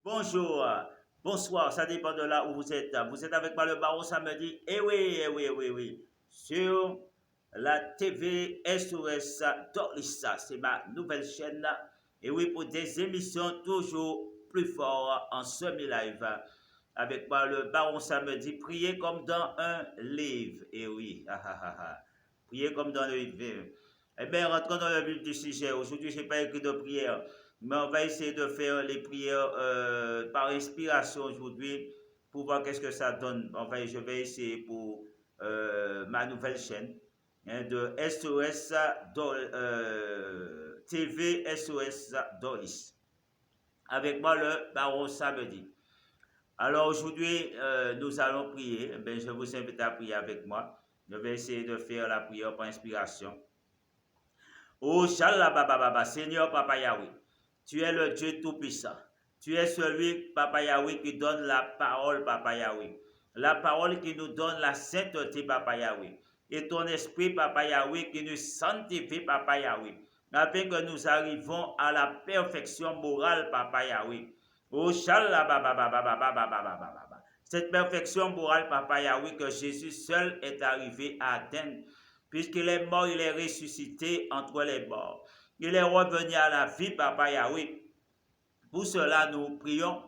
Bonjour, bonsoir, ça dépend de là où vous êtes. Vous êtes avec moi le Baron samedi. Eh oui, eh oui, eh oui, eh oui. Sur la TV SOS Dorlissa, c'est ma nouvelle chaîne. Et oui, pour des émissions toujours plus fortes en semi-live. Avec moi le Baron samedi, priez comme dans un livre. Eh oui, priez comme dans le livre. Eh bien, rentrons dans le vif du sujet. Aujourd'hui, je n'ai pas écrit de prière. Mais on va essayer de faire les prières par inspiration aujourd'hui pour voir qu'est-ce que ça donne. Enfin, je vais essayer pour ma nouvelle chaîne hein, de SOS TV SOS Doris. Avec moi le Baron samedi. Alors aujourd'hui, nous allons prier. Ben, je vous invite à prier avec moi. Je vais essayer de faire la prière par inspiration. Oh, Shalabababa, Seigneur Papa Yahweh. Tu es le Dieu Tout-Puissant. Tu es celui, Papa Yahweh, qui donne la parole, Papa Yahweh. La parole qui nous donne la sainteté, Papa Yahweh. Et ton esprit, Papa Yahweh, qui nous sanctifie, Papa Yahweh. Afin que nous arrivons à la perfection morale, Papa Yahweh. Oh, Shalabababa. Cette perfection morale, Papa Yahweh, que Jésus seul est arrivé à atteindre. Puisqu'il est mort, il est ressuscité entre les morts. Il est revenu à la vie, Papa Yahweh. Pour cela, nous prions.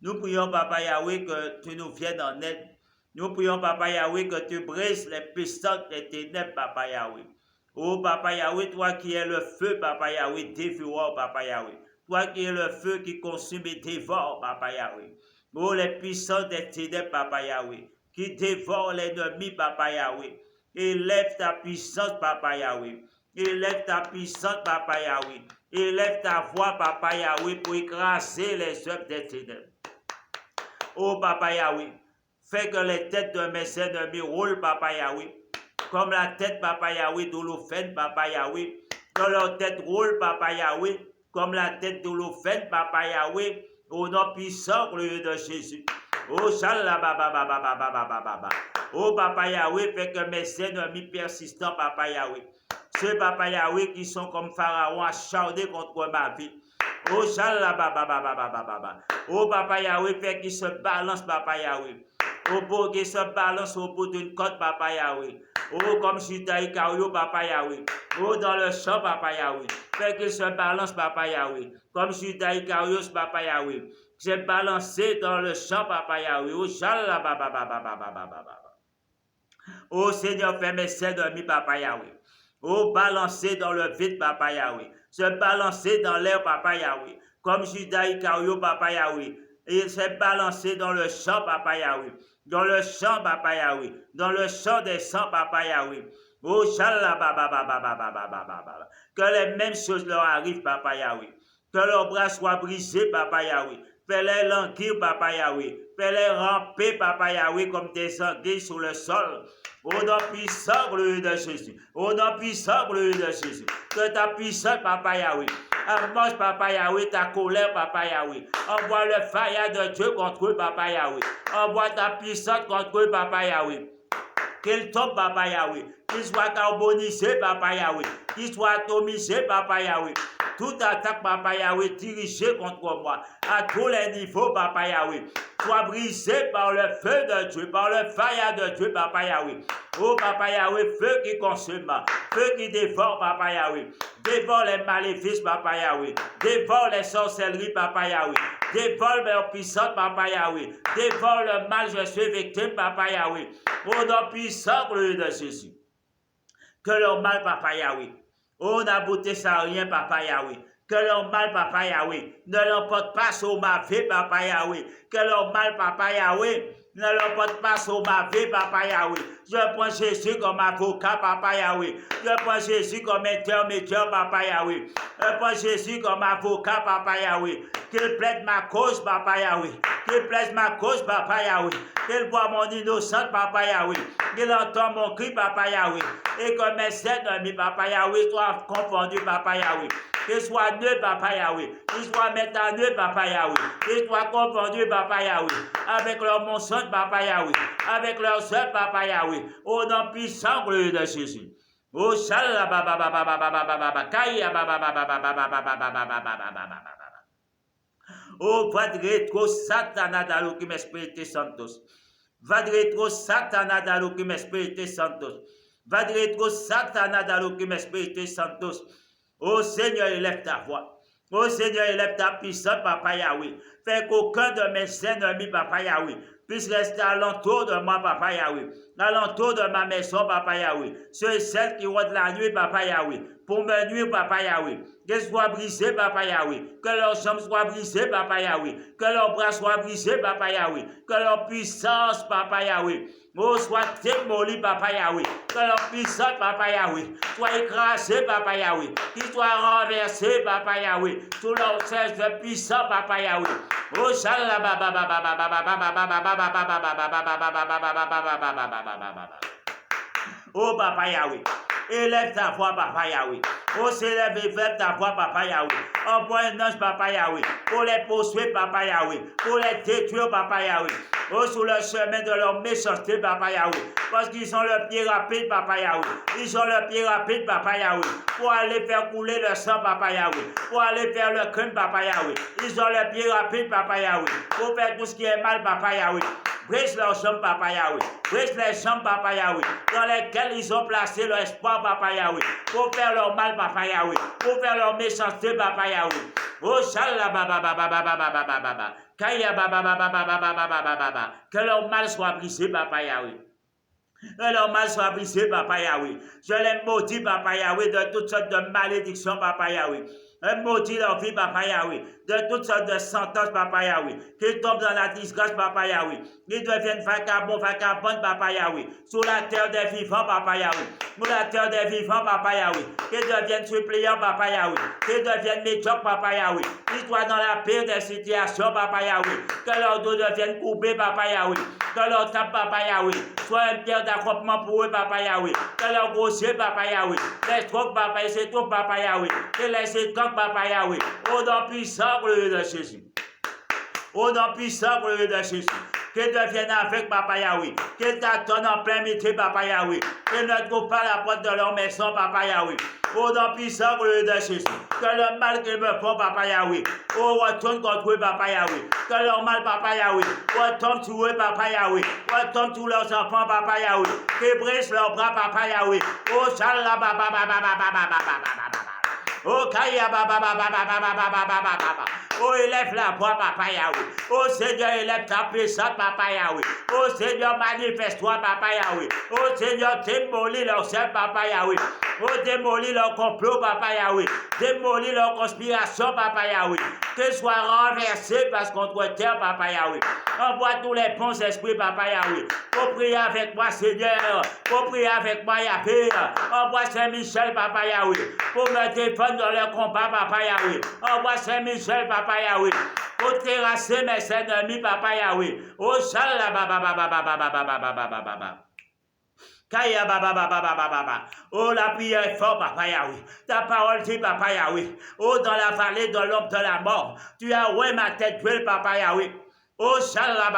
Nous prions, Papa Yahweh, que tu nous viennes en aide. Nous prions, Papa Yahweh, que tu brises les puissances des ténèbres, Papa Yahweh. Oh, Papa Yahweh, toi qui es le feu, Papa Yahweh, dévoreur, Papa Yahweh. Toi qui es le feu qui consume et dévore, Papa Yahweh. Oh, les puissances des ténèbres, Papa Yahweh, qui dévorent l'ennemi, Papa Yahweh. Élève ta puissance, Papa Yahweh. Élève ta puissance, Papa Yahweh. Élève ta voix, Papa Yahweh, pour écraser les œuvres des ténèbres. Oh, Papa Yahweh, fais que les têtes de mes ennemis roulent, Papa Yahweh, comme la tête, Papa Yahweh, d'Holofène, Papa Yahweh. Que leur tête roule, Papa Yahweh, comme la tête d'Holofène, Papa Yahweh, au nom puissant, glorieux de Jésus. Oh, Shalababababababababa. Oh, Papa Yahweh, fais que mes ennemis persistants, Papa Yahweh, ceux, Papa Yahweh, qui sont comme Pharaon acharnés contre ma vie. Oh, Shalababababababa. Oh, Papa Yahweh, fais qu'ils se balancent, Papa Yahweh. Oh, pour qu'ils se balancent au bout d'une côte, Papa Yahweh. Oh, comme Judas Icario, Papa Yahweh. Oh, dans le champ, Papa Yahweh. Fais qu'ils se balancent, Papa Yahweh. Comme Judas Icarios, Papa Yahweh. J'ai balancé dans le champ, Papa Yahweh. Oh, Shalabababababababa. Oh, Seigneur, fais mes ennemis, Papa Yahweh. Oh, balancer dans le vide, Papa Yahweh. Se balancer dans l'air, Papa Yahweh. Comme Judas Icario, Papa Yahweh. Et se balancer dans le champ, Papa Yahweh. Dans le champ, Papa Yahweh. Dans le champ des sangs, Papa Yahweh. Oh, Shalababababababababa. Que les mêmes choses leur arrivent, Papa Yahweh. Que leurs bras soient brisés, Papa Yahweh. Fais-les languir, Papa Yahweh. Fais-les ramper, Papa Yahweh, comme des anguilles sur le sol. Au nom puissant, glorieux de Jésus. Au nom puissant, glorieux de Jésus. Que ta puissance, Papa Yahweh, amorce, Papa Yahweh, ta colère, Papa Yahweh. Envoie le fire de Dieu contre eux, Papa Yahweh. Envoie ta puissance contre eux, Papa Yahweh. Qu'il tombe, Papa Yahweh. Qu'il soit carbonisé, Papa Yahweh. Qu'il soit atomisé, Papa Yahweh. Toute attaque, Papa Yahweh, dirigée contre moi, à tous les niveaux, Papa Yahweh, soit brisée par le feu de Dieu, par le fire de Dieu, Papa Yahweh. Oh, Papa Yahweh, feu qui consume, feu qui dévore, Papa Yahweh. Dévore les maléfices, Papa Yahweh. Dévore les sorcelleries, Papa Yahweh. Dévore mes puissantes, Papa Yahweh. Dévore le mal, je suis victime, Papa Yahweh. Au nom puissant, glorieux de Jésus. Que leur mal, Papa Yahweh, oh, n'aboutisse à rien, Papa Yahweh. Que leur mal, Papa Yahweh, ne l'emporte pas sur ma vie, Papa Yahweh. Que leur mal, Papa Yahweh, ne l'emporte pas sur ma vie, Papa Yahweh. Je prends Jésus comme avocat, Papa Yahweh. Je prends Jésus comme intermédiaire, Papa Yahweh. Je prends Jésus comme avocat, Papa Yahweh. Qu'il plaide ma cause, Papa Yahweh. Qu'il plaide ma cause, Papa Yahweh. Qu'il voit mon innocence, Papa Yahweh. Qu'il entend mon cri, Papa Yahweh. Et que mes ennemis, Papa Yahweh, soient confondus, Papa Yahweh. Qu'ils soient nœuds, Papa Yahweh. Qu'ils soient métaneux, Papa Yahweh. Qu'ils soient confondus, Papa Yahweh. Avec leur mensonge, Papa Yahweh. Avec leurs œuvres, Papa Yahweh. Au nom puissant, glorieux de Jésus. Oh, Oh, vadretro satanadalo que me Espírito Santos. Vadretro satanadalo que me Espírito Santos. Vadretro satanadalo que me Espírito Santos. Oh Seigneur, élève ta voix. Oh Seigneur, élève ta puissance, Papa Yahweh. Fais qu'aucun de mes ennemis, Papa Yahweh, puisse rester alentour de moi, Papa Yahweh. Alentour de ma maison, Papa Yahweh. Ceux et celles qui rôdent la nuit, Papa Yahweh. Pour me nuire, Papa Yahweh. Qu'elles soient brisées, Papa Yahweh. Que leurs jambes soient brisées, Papa Yahweh. Que leurs bras soient brisés, Papa Yahweh. Que leur puissance, Papa Yahweh, oh, soit démolie, Papa Yahweh. Que leur puissance, Papa Yahweh, soit écrasée, Papa Yahweh. Qu'ils soient renversés, Papa Yahweh. Tout leur siège de puissant, Papa Yahweh. Oh, oh, Papa Yahweh. Élève ta voix, Papa Yahweh. Oh, s'élève et lève ta voix, Papa Yahweh. Envoie un ange, Papa Yahweh, pour les poursuivre, Papa Yahweh, pour les détruire, Papa Yahweh. Oh, sur le chemin de leur méchanceté, Papa Yahweh. Parce qu'ils ont le pied rapide, Papa Yahweh. Ils ont le pied rapide, Papa Yahweh. Pour aller faire couler le sang, Papa Yahweh. Pour aller faire le crime, Papa Yahweh. Ils ont le pied rapide, Papa Yahweh. Pour faire tout ce qui est mal, Papa Yahweh. Brise leurs jambes, Papa Yahweh. Brise les jambes, Papa Yahweh, dans lesquelles ils ont placé leur espoir, Papa Yahweh, pour faire leur mal, Papa Yahweh, pour faire leur méchanceté, Papa Yahweh. Oh, shalala, que leur mal soit brisé, Papa Yahweh. Que leur mal soit brisé, Papa Yahweh. Je les maudis, Papa Yahweh, de toutes sortes de malédictions, Papa Yahweh. Maudis leur vie, Papa Yahweh, de toutes sortes de sentences, Papa Yahweh, qu'ils tombent dans la disgrâce, Papa Yahweh, qu'ils deviennent vagabonds, vagabondes, Papa Yahweh, sur la terre des vivants, Papa Yahweh, sur la terre des vivants, Papa Yahweh, qu'ils deviennent suppliants, Papa Yahweh, qu'ils deviennent médiocres, Papa Yahweh, qu'ils soient dans la pire des situations, Papa Yahweh, que leur dos devienne coupé, Papa Yahweh, que leur table, Papa Yahweh, soit une pierre d'accroissement pour eux, Papa Yahweh, que leur grossier, Papa Yahweh, les troupes, Papa, et tout, Papa Yahweh, que les étoiles, Papa Yahweh, au nom puissant, gloire de Jésus. Au nom puissant, gloire de Jésus. Qu'ils deviennent avec, Papa Yahweh. Qu'ils t'attendent en plein métier, Papa Yahweh. Qu'ils ne trouvent pas la porte de leur maison, Papa Yahweh. Au nom puissant, gloire de Jésus. Que le mal qu'ils me font, Papa Yahweh, oh, retourne contre eux, Papa Yahweh. Que leur mal, Papa Yahweh, retombe sur eux, Papa Yahweh. Retombe sur leurs enfants, Papa Yahweh. Qu'ils brisent leurs bras, Papa Yahweh. Oh, shalala, oh, kaya, oh, élève la voix, Papa Yahweh. Oh, Seigneur, élève ta puissance, Papa Yahweh. Oh, Seigneur, manifeste-toi, Papa Yahweh. Oh, Seigneur, démolis leur chef, Papa Yahweh. Oh, démolis leur complot, Papa Yahweh. Démolis leur conspiration, Papa Yahweh. Qu'ils soient renversés parce contre terre, Papa Yahweh. Envoie tous les bons esprits, Papa Yahweh. Pour prier avec moi, Seigneur. Pour prier avec moi, Yahweh. Envoie Saint-Michel, Papa Yahweh. Pour me défendre dans le combat, Papa Yahweh. Envoie Saint-Michel, Papa Yahweh. Pour terrasser mes ennemis, Papa Yahweh. Oh, shalala, Kaya oh, la prière est forte, Papa Yahweh. Ta parole dit, Papa Yahweh. Oh, dans la vallée de l'ombre de la mort, tu as oué ma tête brûle, Papa Yahweh. Oh, shalala,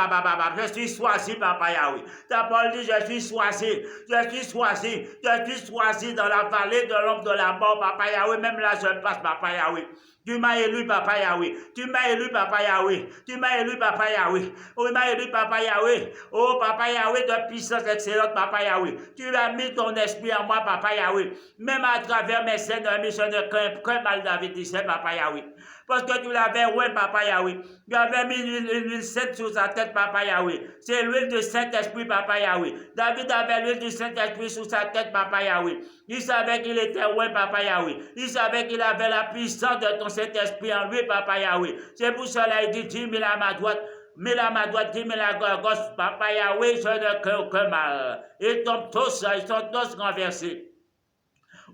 je suis choisi, Papa Yahweh. Ta parole dit, je suis choisi, je suis choisi, je suis choisi dans la vallée de l'ombre de la mort, Papa Yahweh. Même là, je passe, Papa Yahweh. Tu m'as élu, Papa Yahweh. Tu m'as élu, Papa Yahweh. Tu m'as élu, Papa Yahweh. Oh, tu m'as élu, Papa Yahweh. Oh, Papa Yahweh, de puissance excellente, Papa Yahweh. Tu as mis ton esprit en moi, Papa Yahweh. Même à travers mes ennemis, je ne crains mal David, disait Papa Yahweh. Parce que tu l'avais, ouais, Papa Yahweh. Tu avais mis une huile sainte sur sa tête, Papa Yahweh. C'est l'huile du Saint-Esprit, Papa Yahweh. David avait l'huile du Saint-Esprit sur sa tête, Papa Yahweh. Il savait qu'il était, ouais, Papa Yahweh. Il savait qu'il avait la puissance de ton Saint-Esprit en lui, Papa Yahweh. C'est pour cela qu'il dit, 10 000 à ma droite. 1000 à ma droite, 10 000 à ma gauche, Papa Yahweh, je ne crains aucun mal. Ils tombent tous, ils sont tous renversés.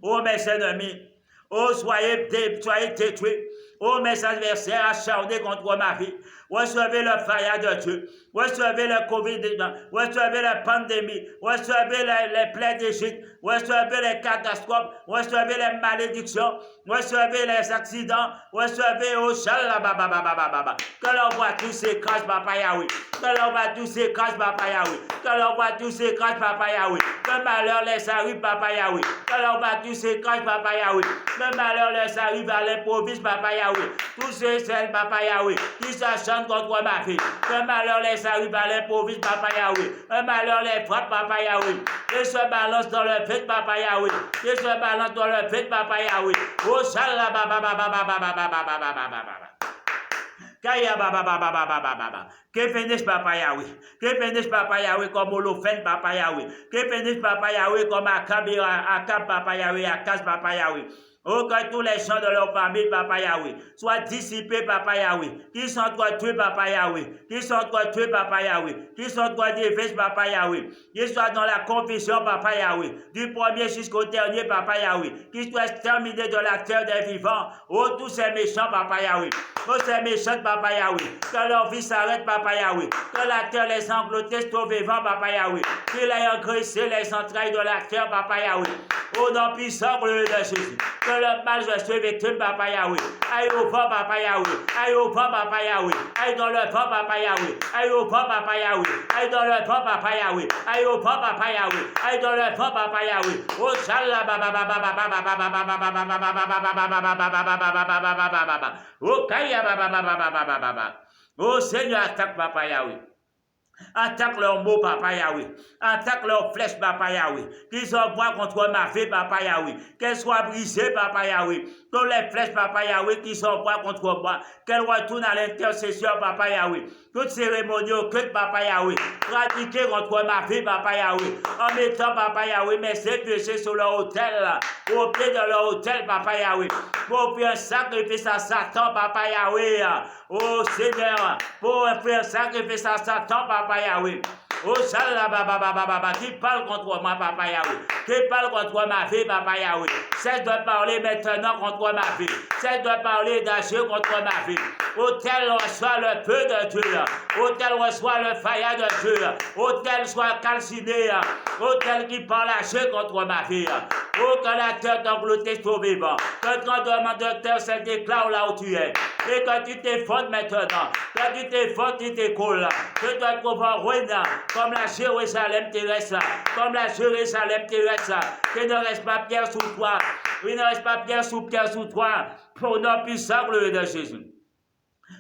Oh, mes ennemis, oh, soyez détruits. Oh, mes adversaires acharnés contre ma vie, recevez le fire de Dieu, recevez le Covid-19, recevez la pandémie, recevez les plaies d'Égypte, recevez les catastrophes, recevez les malédictions, recevez les accidents, recevez au shalababababababa. Que l'envoi tous s'écrase, Papa Yahweh. Que l'envoi tous s'écrase, Papa Yahweh. Que l'envoi tous s'écrase, Papa Yahweh. Que malheur les arrive, Papa Yahweh. Que l'envoi tous s'écrase, Papa Yahweh. Que malheur les arrive à l'improviste, Papa Yahweh. tous ceux et celles, papa Yahweh, qui s'acharnent contre ma vie. Que malheur les arrive à l'improviste, papa Yahweh. Un malheur les frappe, papa Yahweh. Et se balance dans le vide, papa Yahweh. Et se balance dans le vide, papa Yahweh. Oh, shalala, Kaya baba baba baba baba. Que bénisse papa Yahweh. Que bénisse papa Yahweh comme Olophen papa Yahweh. Que bénisse papa Yahweh comme Akab papa Yahweh, Akaz papa Yahweh. Oh, que tous les gens de leur famille, papa Yahweh, soient dissipés, papa Yahweh. Qui sont toi tués, papa Yahweh. Qui sont toi tués, papa Yahweh. Qui sont toi défaits, papa Yahweh. Qui soient dans la confusion, papa Yahweh. Du premier jusqu'au dernier, papa Yahweh. Qui soient exterminés de la terre des vivants. Oh, tous ces méchants, papa Yahweh. Oh, ces méchants, papa Yahweh. Que leur vie s'arrête, papa Yahweh. Que la terre les engloutisse au vivant, papa Yahweh. Qu'il ait engraissé les entrailles de la terre, papa Yahweh. Au nom puissant de Jésus. Que le mal je suis victime, papa Yahweh. Aïe au vent, papa Yahweh. Aïe au vent, papa Yahweh. Aïe dans le vent, papa Yahweh. Aïe au vent, papa Yahweh. Aïe dans le vent, papa Yahweh. Aïe au vent, papa Yahweh. Aïe dans le vent, papa Yahweh. Oh, shala, baba, baba, baba, baba, baba, baba, baba, baba, baba. Oh, kaya, baba, baba, baba, baba. Oh, Seigneur, attaque, papa Yahweh. Attaque leurs mots, papa Yahweh. Attaque leurs flèches, papa Yahweh. Qu'ils envoient contre ma vie, papa Yahweh. Qu'elles soient brisées, papa Yahweh. Toutes les flèches, papa Yahweh, qui s'envoient contre moi. Qu'elles retournent à l'intercession, papa Yahweh. Toute cérémonie occulte, papa Yahweh. Pratiquée contre ma vie, papa Yahweh. En mettant, papa Yahweh, mes péchés sur leur autel, au pied de leur autel, papa Yahweh. Pour faire un sacrifice à Satan, papa Yahweh. Oh Seigneur, pour faire un sacrifice à Satan, papa Yahweh. Oh, Shalabababababa, qui parle contre moi, papa Yahweh. Qui parle contre ma vie, papa Yahweh. Cesse de parler maintenant contre ma vie. Cesse de parler d'agir contre ma vie. Autel reçoit le feu de Dieu. Autel reçoit le feu de Dieu. Autel soit calciné. Autel qui parle agir contre ma vie. Oh, que la terre t'engloutisse au vivant. Que ton demandeur se déclare là où tu es. Et que tu t'effondres maintenant. Que tu t'effondres, tu t'écoules. Que tu te trouves en ruine. Comme la Jérusalem terrestre, comme la Jérusalem terrestre, qu'il ne reste pas pierre sous toi, il ne reste pas pierre sous toi, pour le nom puissant de Jésus.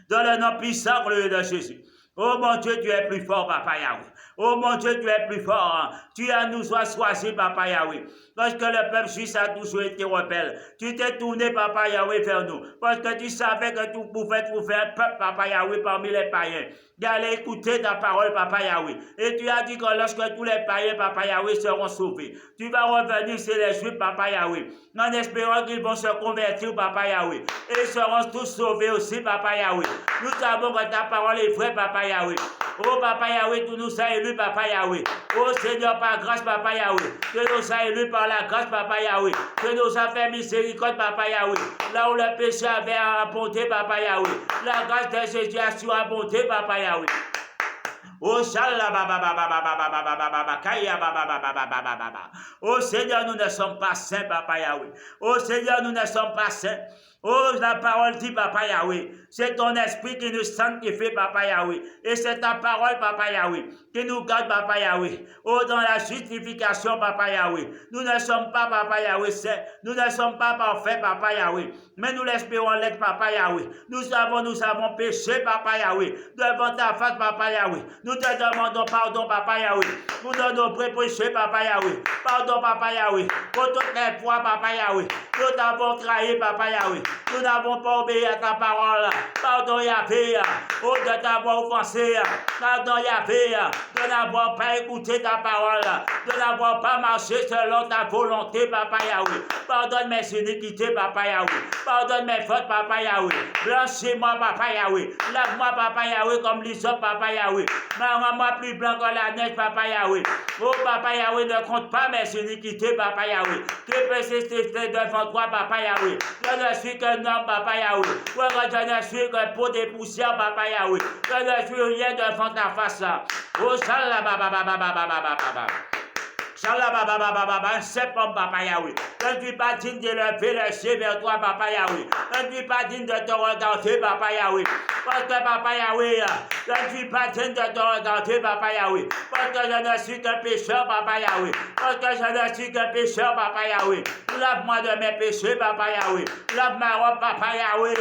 Dans le nom puissant de Jésus. Oh mon Dieu, tu es plus fort, papa Yahweh. Oh mon Dieu, tu es plus fort. Tu as nous choisi, papa Yahweh. Parce que le peuple juif a toujours été rebelle. Tu t'es tourné, papa Yahweh, vers nous. Parce que tu savais que tu pouvais trouver un peuple, papa Yahweh, parmi les païens. D'aller écouter ta parole, papa Yahweh. Et tu as dit que lorsque tous les païens, papa Yahweh, seront sauvés, tu vas revenir chez les juifs, papa Yahweh. En espérant qu'ils vont se convertir, papa Yahweh. Et ils seront tous sauvés aussi, papa Yahweh. Nous savons que ta parole est vraie, papa Yahweh. Oh, papa Yahweh, tu nous as élus, papa Yahweh. Oh, Seigneur, par grâce, papa Yahweh. Tu nous as élus par la grâce, papa Yahweh. Tu nous as fait miséricorde, papa Yahweh. Là où le péché avait abondé, papa Yahweh. La grâce de Jésus a surabondé, papa Yahweh. Oh, oh Seigneur, nous ne sommes pas saints, papa Yahweh. Oh Seigneur, nous ne sommes pas saints. Oh, la parole dit, papa Yahweh, c'est ton esprit qui nous sanctifie, papa Yahweh. Et c'est ta parole, papa Yahweh, qui nous garde, papa Yahweh. Oh, dans la justification, papa Yahweh. Nous ne sommes pas, papa Yahweh, saints. Nous ne sommes pas parfaits, papa Yahweh. Mais nous l'espérons l'être, papa Yahweh. Nous avons péché, papa Yahweh. Devant ta face, papa Yahweh. Nous te demandons pardon, papa Yahweh. Pour nos péchés, papa Yahweh. Pardon, papa Yahweh. Pour toutes les fois, papa Yahweh. Nous t'avons trahi, papa Yahweh. Nous n'avons pas obéi à ta parole. Pardon, Yahweh. Oh, de t'avoir offensé. Pardon, Yahweh. De n'avoir pas écouté ta parole. De n'avoir pas marché selon ta volonté, papa Yahweh. Pardonne mes iniquités, papa Yahweh. Pardonne mes fautes, papa Yahweh. Blanchis-moi, papa Yahweh. Lave-moi, papa Yahweh, comme l'hysope, papa Yahweh. Rends-moi plus blanc que la neige, papa Yahweh. Oh, papa Yahweh, ne compte pas mes iniquités, papa Yahweh. Qui peut s'estimer devant toi, papa Yahweh. Je ne suis qu'un homme, papa Yahweh. Je ne suis qu'un pot de poussière, papa Yahweh. Je ne suis rien devant ta face. Oh, shalababababababababa. Shalababababababa. Un seul homme, papa Yahweh. Je ne suis pas digne de lever les yeux vers toi, Papa Yahweh. Je ne suis pas digne de te regarder, Papa Yahweh. Parce que Papa Yahweh, je ne suis pas digne de te regarder, Papa Yahweh. Parce que je ne suis qu'un pécheur, Papa Yahweh. Parce que je ne suis qu'un pécheur, Papa Yahweh. Lave-moi de mes péchés, Papa Yahweh. Lave ma robe, Papa Yahweh.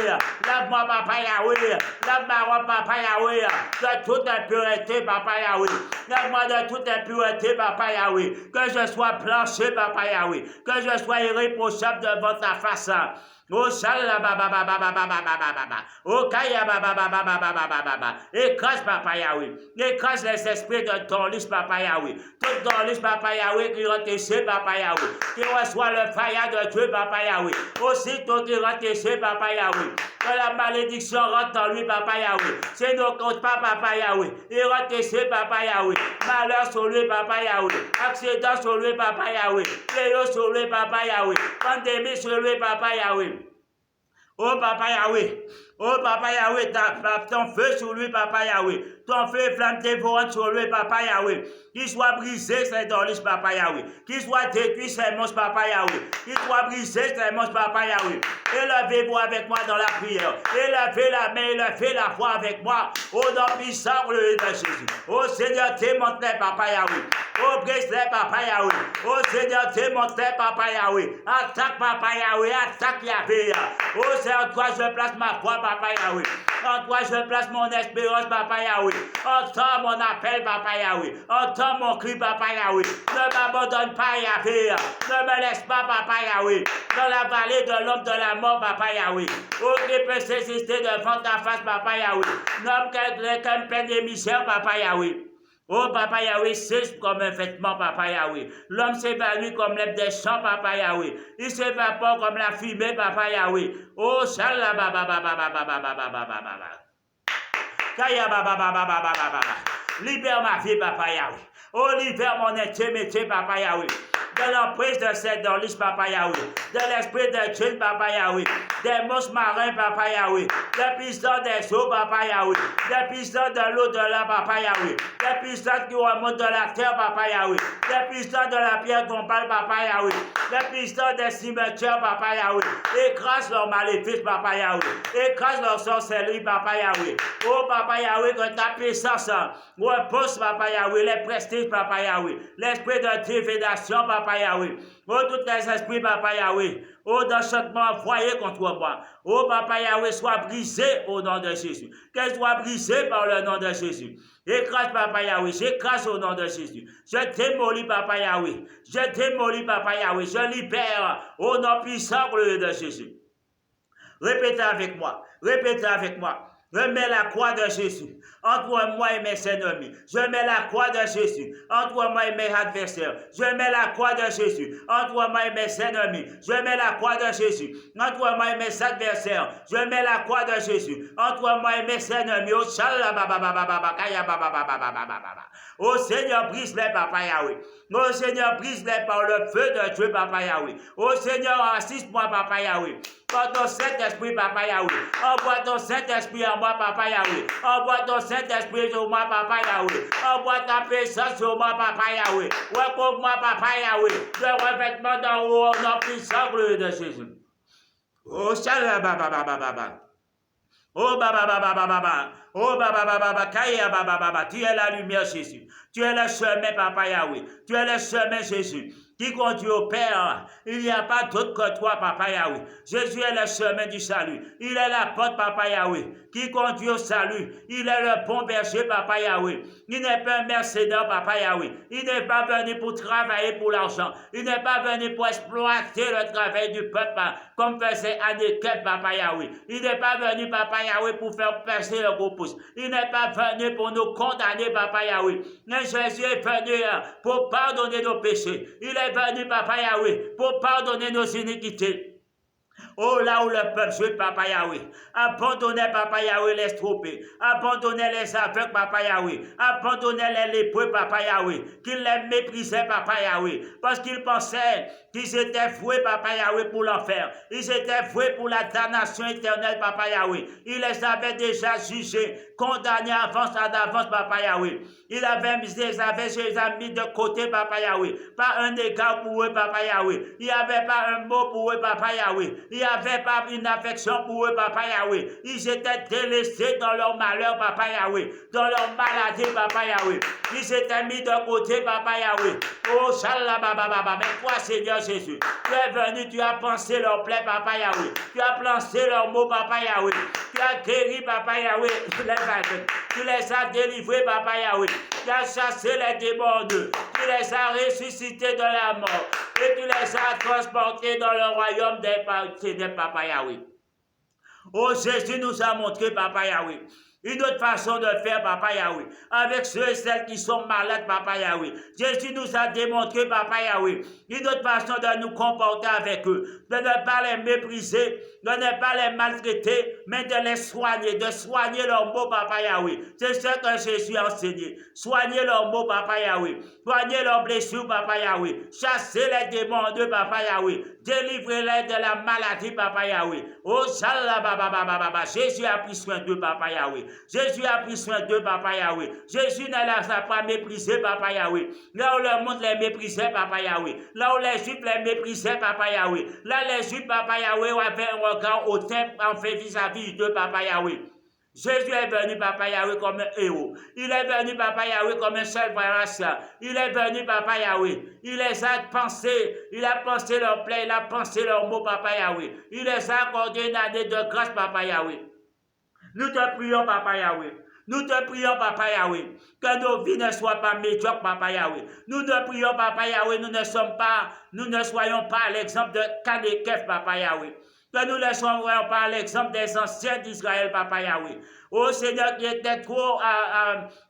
Lave-moi, Papa Yahweh. Lave ma robe, Papa Yahweh. De toute impureté, Papa Yahweh. Lave-moi de toute impureté, Papa Yahweh. Que je sois blanchi, Papa Yahweh. Que je sois irréprochable devant ta face. Oh, oh, écrase, Papa Yahweh. Écrase les esprits de ton liste, Papa Yahweh. Tout ton liste, Papa Yahweh, qui retissé, Papa Yahweh. Qui reçoit le fire de Dieu, Papa Yahweh. Aussitôt qui retissé, Papa Yahweh. Que la malédiction rentre en lui, Papa Yahweh. C'est ne compte pas, Papa Yahweh. Il retissé, Papa Yahweh. Malheur sur lui, Papa Yahweh. Accident sur lui, Papa Yahweh. Fléau sur lui, Papa Yahweh. Pandémie sur lui, Papa Yahweh. Oh Papa Yahweh, oh Papa Yahweh, ton feu sur lui, Papa Yahweh, ton feu flamme dévorante sur lui, Papa Yahweh, qu'il soit brisé ses doliches, Papa Yahweh, qu'il soit détruit ses monstres, Papa Yahweh, qu'il soit brisé ses monstres, Papa Yahweh. Élevez-vous avec moi dans la prière, élevez la main, élevez la foi avec moi, au nom puissant de Jésus. Oh Seigneur, démonte-les, Papa Yahweh, oh brise-les, Papa Yahweh, oh Seigneur, démonte-les, Papa Yahweh, attaque, Papa Yahweh, attaque Yahweh, oh c'est en toi je place ma foi, Papa Yahweh. En toi je place mon espérance, Papa Yahweh. Entends mon appel, Papa Yahweh. Entends mon cri, Papa Yahweh. Ne m'abandonne pas, Yahweh. Ne me laisse pas, Papa Yahweh. Dans la vallée de l'homme de la mort, Papa Yahweh. Oh, qui peut s'exister devant ta face, Papa Yahweh. Nomme qu'un peine et misère, Papa Yahweh. Oh, Papa Yahweh, c'est comme un vêtement, Papa Yahweh. L'homme s'évanouit comme l'herbe des champs, Papa Yahweh. Il s'évapore comme la fumée, Papa Yahweh. Oh, shalala, libère ma vie, Papa Yahweh. Oh, libère mon intimité, Papa Yahweh. De l'emprise de cette dolice, Papa Yahweh. De l'esprit de Dieu, Papa Yahweh. Des monstres marins, Papa Yahweh. Des puissants des eaux, Papa Yahweh. Des puissants de l'eau de la, Papa Yahweh. Des puissants qui remontent de la terre, Papa Yahweh. Des puissants de la pierre tombale, Papa Yahweh. Des puissants des cimetières, Papa Yahweh. Écrase leur maléfice, Papa Yahweh. Écrase leur sorcellerie, Papa Yahweh. Oh, Papa Yahweh, que ta puissance repose, Papa Yahweh. Les prestiges, Papa Yahweh. L'esprit de divination, Papa Yahweh. Oh, tous les esprits, Papa Yahweh. Oh, d'enchantement envoyé contre moi. Oh, Papa Yahweh, sois brisé au nom de Jésus. Qu'elle soit brisée par le nom de Jésus. Écrase, Papa Yahweh. J'écrase au nom de Jésus. Je démolis, Papa Yahweh. Je démolis, Papa Yahweh. Je libère au nom puissant de Jésus. Répétez avec moi. Répétez avec moi. Remets la croix de Jésus entre moi et mes ennemis. Je mets la croix de Jésus entre moi et mes adversaires. Je mets la croix de Jésus entre moi et mes ennemis. Je mets la croix de Jésus entre moi et mes adversaires. Je mets la croix de Jésus entre moi et mes ennemis. Oh Seigneur, brise-les, Papa Yahweh. Oh Seigneur, brise-les par le feu de Dieu, Papa Yahweh. Oh Seigneur, assiste-moi, Papa Yahweh. Par ton Saint-Esprit, Papa Yahweh. Envoie ton Saint-Esprit en moi, Papa Yahweh. Envoie ton Saint-Esprit sur moi, Papa Yahweh. Envoie ta puissance sur moi, Papa Yahweh. Recouvre-moi, Papa Yahweh. De revêtement d'en haut, au nom puissant de Jésus. Oh, shalabababababa. Oh, babababababa. Oh, bababababa. Kaya babababa. Tu es la lumière, Jésus. Tu es le chemin, Papa Yahweh. Tu es le chemin, Jésus, qui conduit au Père. Il n'y a pas d'autre que toi, Papa Yahweh. Jésus est le chemin du salut. Il est la porte, Papa Yahweh, qui conduit au salut. Il est le bon berger, Papa Yahweh. Il n'est pas un mercenaire, Papa Yahweh. Il n'est pas venu pour travailler pour l'argent. Il n'est pas venu pour exploiter le travail du peuple, comme faisait Anakel, Papa Yahweh. Il n'est pas venu, Papa Yahweh, pour faire passer le gros pouce. Il n'est pas venu pour nous condamner, Papa Yahweh. Mais Jésus est venu pour pardonner nos péchés. Il est venu, Papa Yahweh, pour pardonner nos iniquités. Oh, là où le peuple jouait, Papa Yahweh. Abandonnez, Papa Yahweh, les troupés. Abandonnez les aveugles, Papa Yahweh. Abandonnez les lépreux, Papa Yahweh. Qu'ils les méprisaient, Papa Yahweh. Parce qu'ils pensaient qu'ils étaient voués, Papa Yahweh, pour l'enfer. Ils étaient voués pour la damnation éternelle, Papa Yahweh. Ils les avaient déjà jugés, condamnés d'avance, Papa Yahweh. Ils avaient mis de côté, Papa Yahweh. Pas un égard pour eux, Papa Yahweh. Il n'y avait pas un mot pour eux, Papa Yahweh. Il n'y avait pas une affection pour eux, Papa Yahweh. Ils étaient délaissés dans leur malheur, Papa Yahweh. Dans leur maladie, Papa Yahweh. Ils étaient mis de côté, Papa Yahweh. Oh, Shalabababa. Mais toi, Seigneur Jésus, tu es venu, tu as pensé leur plaie, Papa Yahweh. Tu as pensé leurs mots, Papa Yahweh. Tu as guéri, Papa Yahweh, les aveugles. Tu les as délivrés, Papa Yahweh. Tu as chassé les démons d'eux. Tu les as ressuscités de la mort. Et tu les as transportés dans le royaume des Papa Yahweh. Oh, Jésus nous a montré, Papa Yahweh, une autre façon de faire, Papa Yahweh, avec ceux et celles qui sont malades, Papa Yahweh. Jésus nous a démontré, Papa Yahweh, une autre façon de nous comporter avec eux, de ne pas les mépriser, de ne pas les maltraiter, mais de les soigner, de soigner leurs mots, Papa Yahweh. C'est ce que Jésus a enseigné. Soigner leurs mots, Papa Yahweh. Soigner leurs blessures, Papa Yahweh. Chasser les démons de Papa Yahweh. Délivrez-les de la maladie, Papa Yahweh. Oh, Shalabababababa. Jésus a pris soin d'eux, Papa Yahweh. Jésus a pris soin d'eux, Papa Yahweh. Jésus ne les a pas méprisés, Papa Yahweh. Là où le monde les méprisait, Papa Yahweh. Là où les Juifs les méprisaient, Papa Yahweh. Là, les Juifs, Papa Yahweh, avaient un regard hautain en fait vis-à-vis de Papa Yahweh. Jésus est venu, Papa Yahweh, comme un héros. Il est venu, Papa Yahweh, comme un seul frère. Il est venu, Papa Yahweh. Il les a pensés. Il a pensé leurs plaies. Il a pensé leurs mots, Papa Yahweh. Il les a accordé une année de grâce, Papa Yahweh. Nous te prions, Papa Yahweh. Nous te prions, Papa Yahweh, que nos vies ne soient pas médiocres, Papa Yahweh. Nous te prions, Papa Yahweh, nous ne soyons pas à l'exemple de Kanekef, Papa Yahweh. Que nous ne soyons pas à l'exemple des anciens d'Israël, Papa Yahweh. Oh Seigneur, qui étaient trop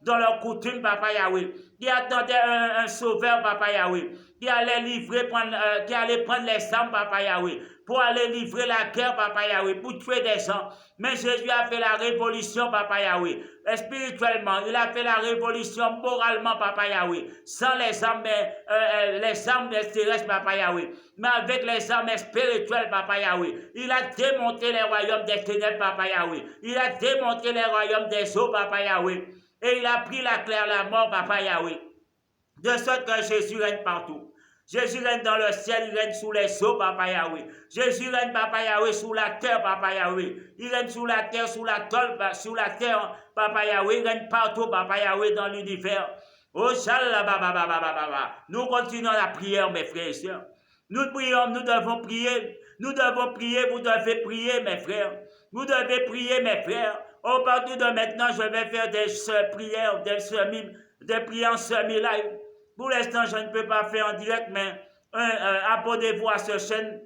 dans leur coutume, Papa Yahweh. Qui attendaient un sauveur, Papa Yahweh. Qui allait qui allait prendre les armes, Papa Yahweh. Pour aller livrer la guerre, Papa Yahweh, pour tuer des gens. Mais Jésus a fait la révolution, Papa Yahweh. Spirituellement, il a fait la révolution moralement, Papa Yahweh. Sans les armes terrestres, Papa Yahweh. Mais avec les armes spirituelles, Papa Yahweh. Il a démonté les royaumes des ténèbres, Papa Yahweh. Il a démonté les royaumes des eaux, Papa Yahweh. Et il a pris la mort, Papa Yahweh. De sorte que Jésus règne partout. Jésus règne dans le ciel, il règne sous les eaux, Papa Yahweh. Jésus règne, Papa Yahweh, sous la terre, Papa Yahweh. Il règne sous la terre, sous la terre, Papa Yahweh. Il règne partout, Papa Yahweh, dans l'univers. Oh, Shalababababababa. Nous continuons la prière, mes frères et sœurs. Nous prions, nous devons prier. Nous devons prier, vous devez prier, mes frères. Vous devez prier, mes frères. Au partir de maintenant, je vais faire des prières, des prières semi-live. Pour l'instant, je ne peux pas faire en direct, mais abonnez-vous à cette chaîne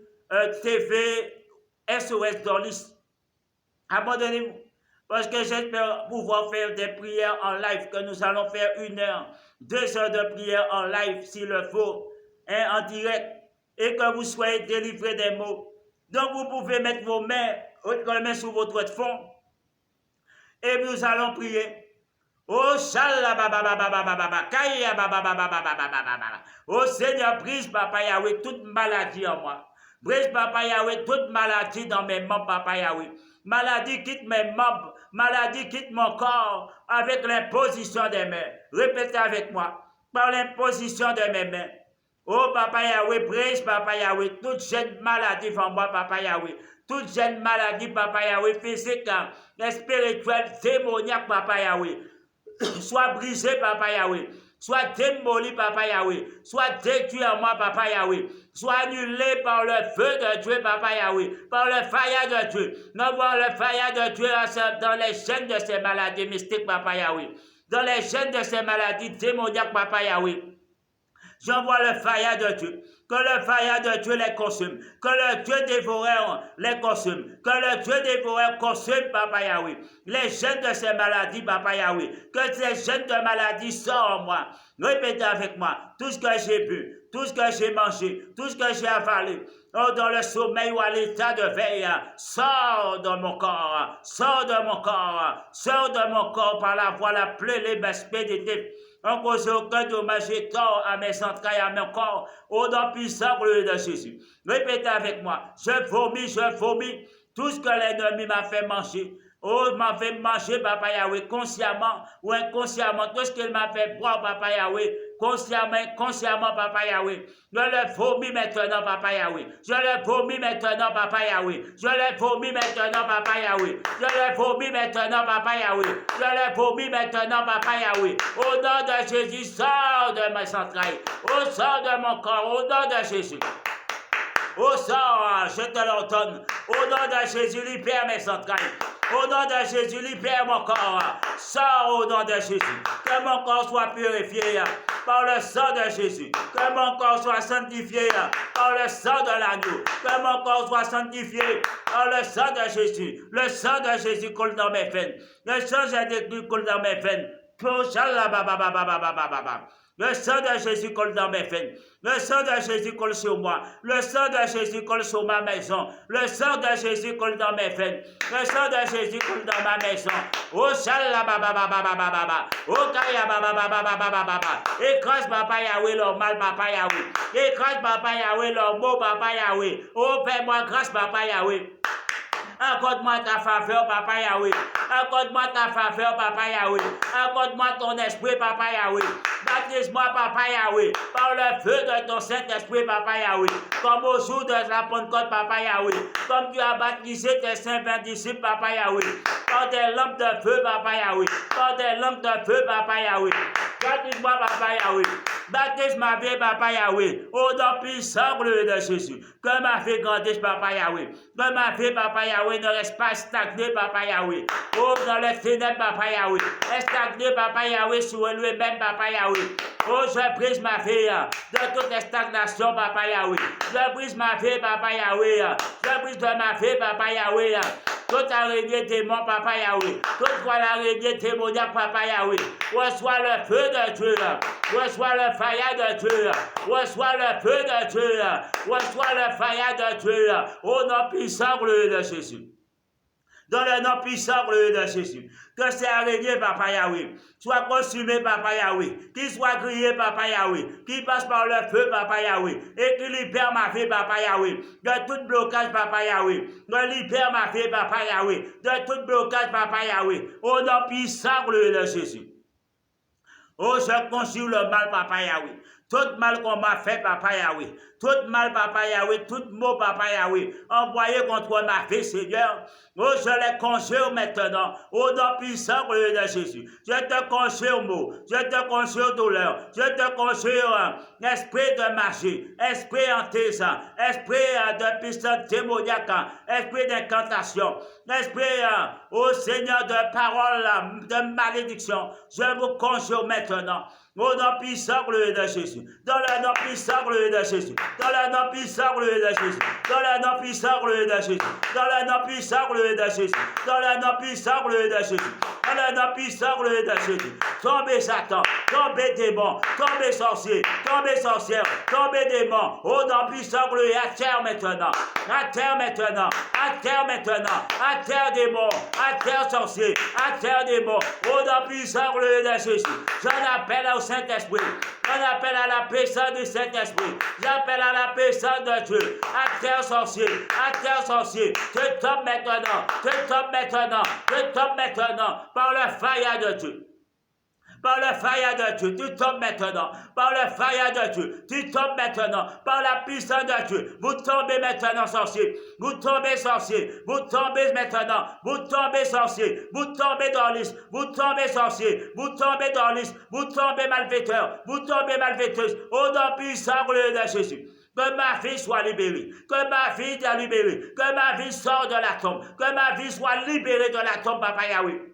TV SOS Dorlis. Abonnez-vous. Parce que j'espère pouvoir faire des prières en live, que nous allons faire 1 heure, 2 heures de prière en live s'il le faut, en direct, et que vous soyez délivrés des maux. Donc vous pouvez mettre vos mains sur votre fond, et nous allons prier. Oh, oh Seigneur, brise, Papa Yahweh, toute maladie en moi. Brise, Papa Yahweh, toute maladie dans mes membres, Papa Yahweh. Maladie quitte mes membres, maladie quitte mon corps avec l'imposition des mains. Répétez avec moi, par l'imposition de mes mains. Oh, Papa Yahweh, brise, Papa Yahweh, toute jeune maladie en moi, Papa Yahweh. Toute jeune maladie, Papa Yahweh, physique, spirituelle, démoniaque, Papa Yahweh. Soit brisé, Papa Yahweh. Soit démoli, Papa Yahweh. Soit détruit en moi, Papa Yahweh. Soit annulé par le feu de Dieu, Papa Yahweh. Par le feu de Dieu. N'envoie le feu de Dieu dans les chaînes de ces maladies mystiques, Papa Yahweh. Dans les chaînes de ces maladies démoniaques, Papa Yahweh. J'envoie le feu de Dieu. Que le feu de Dieu les consume. Que le Dieu dévoreur les consume. Que le Dieu dévoreur consume, Papa Yahweh. Les gènes de ces maladies, Papa Yahweh. Que ces gènes de maladies sortent en moi. Répétez avec moi. Tout ce que j'ai bu, tout ce que j'ai mangé, tout ce que j'ai avalé, oh, dans le sommeil ou à l'état de veille, sors de mon corps, sors de mon corps, sors de mon corps par la voie la plus libre, expéditive. En cause aucun dommage et tort à mes entrailles, à mon corps, au nom puissant de Jésus. Répétez avec moi, je vomis tout ce que l'ennemi m'a fait manger. Oh, m'a fait manger, Papa Yahweh, consciemment ou inconsciemment, tout ce qu'il m'a fait boire, Papa Yahweh, consciemment, inconsciemment, Papa Yahweh. Je le vomis maintenant, Papa Yahweh. Je le vomis maintenant, Papa Yahweh. Je le vomis maintenant, Papa Yahweh. Je le vomis maintenant, Papa Yahweh. Je le vomis maintenant, Papa Yahweh. Au nom de Jésus, sors de mes entrailles. Au sort de mon corps, au nom de Jésus. Au sort, je te l'ordonne. Au nom de Jésus, libère mes entrailles. Au nom de Jésus, libère mon corps. Sors au nom de Jésus. Que mon corps soit purifié par le sang de Jésus. Que mon corps soit sanctifié par le sang de l'agneau. Que mon corps soit sanctifié par le sang de Jésus. Le sang de Jésus coule dans mes veines. Le sang de Jésus coule dans mes veines. Le sang de Jésus coule dans mes veines. Le sang de Jésus coule sur moi. Le sang de Jésus coule sur ma maison. Le sang de Jésus coule dans mes veines. Le sang de Jésus coule dans ma maison. Oh, shalabababababababa. Oh, kayabababababababa. Écrase, Papa Yahweh, leur mal, Papa Yahweh. Écrase, Papa Yahweh, leur mot, Papa Yahweh. Oh, fais-moi grâce, Papa Yahweh. Accorde-moi ta faveur, Papa Yahweh. Accorde-moi ta faveur, Papa Yahweh. Accorde-moi ton esprit, Papa Yahweh. Baptise-moi, Papa Yahweh, par le feu de ton Saint-Esprit, Papa Yahweh. Comme au jour de la Pentecôte, Papa Yahweh. Comme tu as baptisé tes saints 20 disciples, Papa Yahweh. Par des lampes de feu, Papa Yahweh. Par des lampes de feu, Papa Yahweh. Baptise-moi, Papa Yahweh. Baptise ma vie, Papa Yahweh. Au nom puissant de Jésus. Que ma vie grandisse, Papa Yahweh. Que ma vie, Papa Yahweh, ne reste pas stagnée, Papa Yahweh. Oh, dans les ténèbres, Papa Yahweh. Stagnée, Papa Yahweh, sur lui-même, Papa Yahweh. Oh, je brise ma vie de toute stagnation, Papa Yahweh. Je brise ma vie, Papa Yahweh. Je brise de ma vie, Papa Yahweh. Toute araignée démon, Papa Yahweh. Toute toile araignée démoniaque, Papa Yahweh. Reçois le feu de Dieu. Reçois le fire de Dieu. Reçois le feu de Dieu. Reçois le fire de Dieu. Au nom puissant de Jésus. Dans le nom puissant de Jésus. Que ces araignées, Papa Yahweh, soient consumées, Papa Yahweh, qu'ils soient grillés, Papa Yahweh, qu'ils passent par le feu, Papa Yahweh, et qu'ils libèrent ma vie, Papa Yahweh, de tout blocage, Papa Yahweh, de libère ma vie, Papa Yahweh, de tout blocage, Papa Yahweh, au nom puissant de Jésus. Oh, je conjure le mal, Papa Yahweh. Tout mal qu'on m'a fait, Papa Yahweh. Tout mal, Papa Yahweh. Tout mot, Papa Yahweh. Envoyé contre ma vie, Seigneur. Oh, je les conjure maintenant. Au nom puissant de Jésus. Je te conjure mot. Je te conjure douleur. Je te conjure esprit de magie. Esprit antésan. Esprit de puissance démoniaque. Esprit d'incantation. Esprit, ô Seigneur, de parole, de malédiction. Je vous conjure maintenant. Au nom puissant de Jésus. Dans le nom puissant de Jésus. Dans le nom puissant de Jésus. Dans le nom puissant de Jésus. Dans le nom puissant de Jésus. Dans le nom puissant de Jésus. Dans le nom puissant de Jésus. Tombez Satan. Tombez démon. Tombez sorcier. Tombez sorcière. Tombez démon. Au nom puissant de à terre maintenant. À terre maintenant. À terre maintenant. À terre démon. À terre sorcier. À terre démon. Au nom puissant de Jésus. J'en appelle au Saint-Esprit. On appelle à la puissance du Saint-Esprit. J'appelle à la puissance de Dieu. À terre sorcier. À terre sorcier. Je tombe maintenant. Je tombe maintenant. Je tombe maintenant. Par le fire de Dieu. Par le fire de Dieu, tu tombes maintenant. Par le fire de Dieu, tu tombes maintenant. Par la puissance de Dieu, vous tombez maintenant, sorcier. Vous tombez, sorcier. Vous tombez maintenant. Vous tombez, sorcier. Vous tombez dans l'île. Vous tombez, sorcier. Vous tombez dans l'île. Vous tombez, malfaiteur. Vous tombez, malfaiteuse. Au nom puissant de Jésus. Que ma vie soit libérée. Que ma vie soit libérée. Que ma vie sorte de la tombe. Que ma vie soit libérée de la tombe, Papa Yahweh.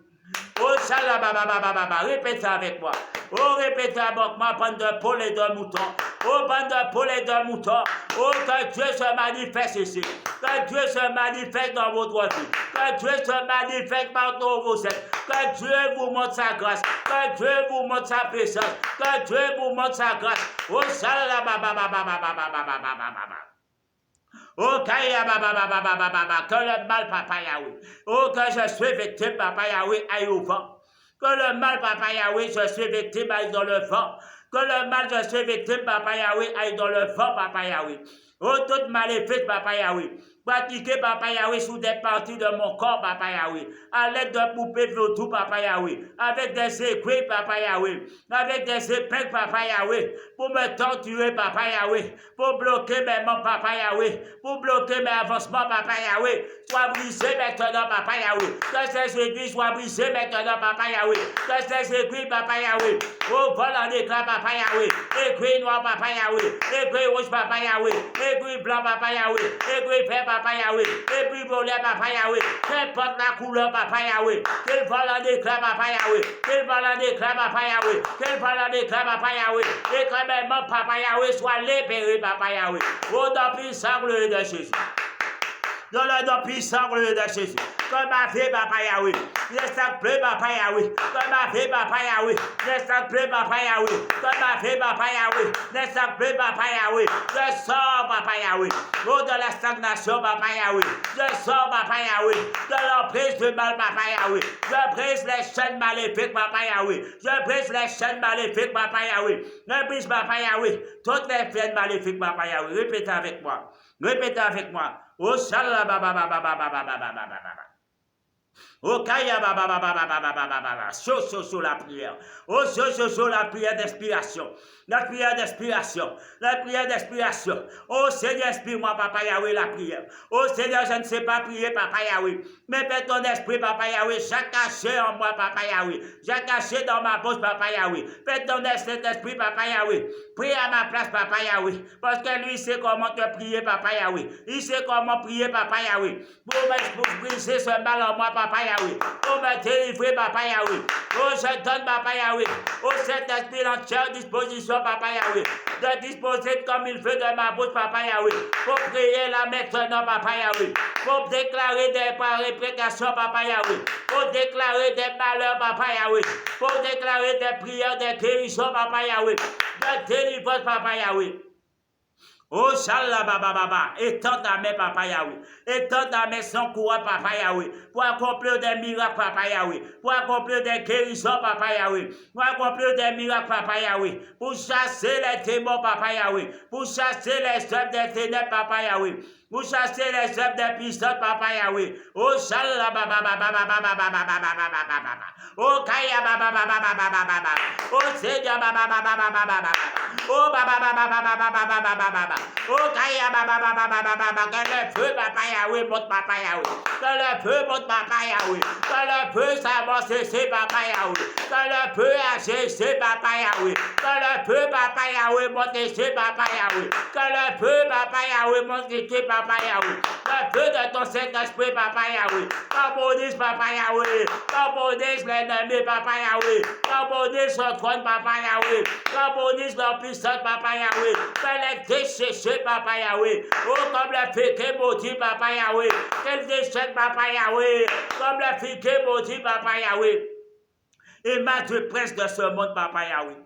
Oh, shalabababababa, répétez avec moi. Oh, répétez avec moi, bande de poules et de moutons. Oh, bande de poules et de moutons. Oh, que Dieu se manifeste ici. Que Dieu se manifeste dans votre vie. Que Dieu se manifeste partout où vous êtes. Que Dieu vous montre sa grâce. Que Dieu vous montre sa puissance. Que Dieu vous montre sa grâce. Oh, salam, oh, kaya que le mal, papa Yahweh. Oh, que je suis victime, papa Yahweh, aille au vent. Que le mal, papa Yahweh, je suis victime, aille dans le vent. Que le mal, je suis victime, papa Yahweh, aille dans le vent, papa Yahweh. Oh, toute maléfice, papa Yahweh. Pratiquer, papa Yahweh, sous des parties de mon corps, papa Yahweh. À l'aide de poupées vaudou, papa Yahweh. Avec des aiguilles, papa Yahweh. Avec des épingles, papa Yahweh. Pour me torturer, papa Yahweh. Pour bloquer mes membres, papa Yahweh. Pour bloquer mes avancements, papa Yahweh. Sois brisé maintenant, papa Yahweh. Que ces aiguilles soient brisées maintenant, papa Yahweh. Que ces aiguilles, papa Yahweh. Oh, vol en éclat, papa Yahweh. Aiguilles noires, papa Yahweh. Aiguilles rouges, papa Yahweh. Aiguilles blancs, papa Yahweh. Aiguilles verts, papa Yahweh. Aiguilles violets, papa Yahweh. Qu'importe la couleur, papa Yahweh. Qu'il vole en éclat, papa Yahweh. Qu'il vole en éclat, papa Yahweh. Qu'il vole en éclat, papa Yahweh. Et que mes membres, papa Yahweh, soient libérés, papa Yahweh. Oh, dans le puissant gloire de Jésus. Dans le nom puissant de Jésus. Comme ma vie, papa Yahweh. Laisse ta plaie, papa Yahweh. Comme ma vie, papa Yahweh. Laisse ta plaie, papa Yahweh. Comme ma vie, papa Yahweh. Laisse ta plaie, papa Yahweh. Je sors, papa Yahweh. Oh, de la stagnation, papa Yahweh. Je sors, papa Yahweh. De l'emprise du mal, papa Yahweh. Je brise les chaînes maléfiques, papa Yahweh. Je brise les chaînes maléfiques, papa Yahweh. Je brise, papa Yahweh. Toutes les chaînes maléfiques, papa Yahweh. Répétez avec moi. Répétez avec moi. Oh, shalala baba baba baba baba baba baba. Oh, kaya baba baba baba baba baba. Sur la prière. Oh, sur la prière d'inspiration. La prière d'inspiration. La prière d'inspiration. Oh, Seigneur, inspire-moi, papa Yahweh, la prière. Oh, Seigneur, je ne sais pas prier, papa Yahweh. Mais fais ton esprit, papa Yahweh. J'ai caché en moi, papa Yahweh. J'ai caché dans ma bouche, papa Yahweh. Fais ton esprit, papa Yahweh. Prie à ma place, papa Yahweh. Parce que lui, il sait comment te prier, papa Yahweh. Il sait comment prier, papa Yahweh. Pour briser ce mal en moi, papa Yahweh. Pour me délivrer, papa Yahweh. Oh, je donne, papa Yahweh. Oh, cet esprit entière disposition, papa Yahweh. De disposer comme il veut de ma bouche, papa Yahweh. Pour prier là maintenant, papa Yahweh. Pour déclarer des réprécations, papa Yahweh. Pour déclarer des malheurs, papa Yahweh. Pour déclarer des prières, des guérisons, papa Yahweh. De délivrance, papa Yahweh. Oh, shalabababa, étends ta main, papa Yahweh. Étends ta main sans courant, papa Yahweh. Pour accomplir des miracles, papa Yahweh. Pour accomplir des guérisons, papa Yahweh. Pour accomplir des miracles, papa Yahweh. Pour chasser les démons, papa Yahweh. Pour chasser les œuvres des ténèbres, papa Yahweh. Pour chasser les œuvres des puissants, papa Yahweh. Oh, shalababababababababababababababa. Oh, kaya bababababababababa. Oh, Seigneur babababababababa. Oh, babababababababababa. Oh, kaya babababababababa. Que le feu, papa Yahweh, monte, papa Yahweh. Que le feu monte, papa Yahweh. Que le feu s'avance, c'est papa Yahweh. Que le feu agit, c'est papa Yahweh. Que le feu, papa Yahweh, monte, c'est papa Yahweh. Que le feu, papa Yahweh, monte, c'est papa Yahweh. Le feu de ton Saint-Esprit, papa Yahweh. Carbonise, papa Yahweh. Carbonise l'ennemi, papa Yahweh. Carbonise son trône, papa Yahweh. Carbonise leur puissance, papa Yahweh. Fais-les déchécher, papa Yahweh. Oh, comme le feu qui maudit, papa Yahweh. Qu'elle déchète, papa Yahweh. Comme le feu qui maudit, papa Yahweh. Image du prince de ce monde, papa Yahweh.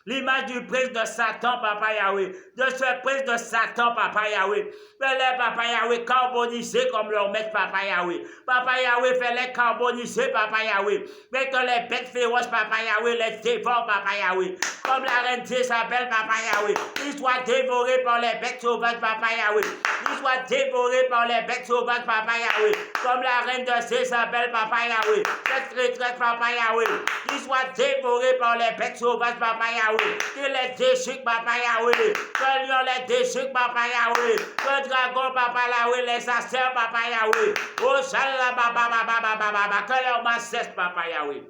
L'image du prince de Satan, papa Yahweh. De ce prince de Satan, papa Yahweh. Fais-les, papa Yahweh, carboniser comme leur maître, papa Yahweh. Papa Yahweh, fais-les carboniser, papa Yahweh. Mais que les bêtes féroces, papa Yahweh, les dévorent, papa Yahweh. Comme la reine s'appelle, papa Yahweh. Ils soient dévorés par les bêtes sauvages, papa Yahweh. Ils soient dévorés par les bêtes sauvages, papa Yahweh. Comme la reine de s'appelle, papa Yahweh. Cette retraite, papa Yahweh. Ils soient dévorés par les bêtes sauvages, papa Yahweh. Que les déchiquent, papa Yahweh. Que lion les déchiquent, papa Yahweh. Que dragon, papa Yahweh, les assert, papa Yahweh. Oh, shalabababababababa. Que leur main cesse, papa Yahweh.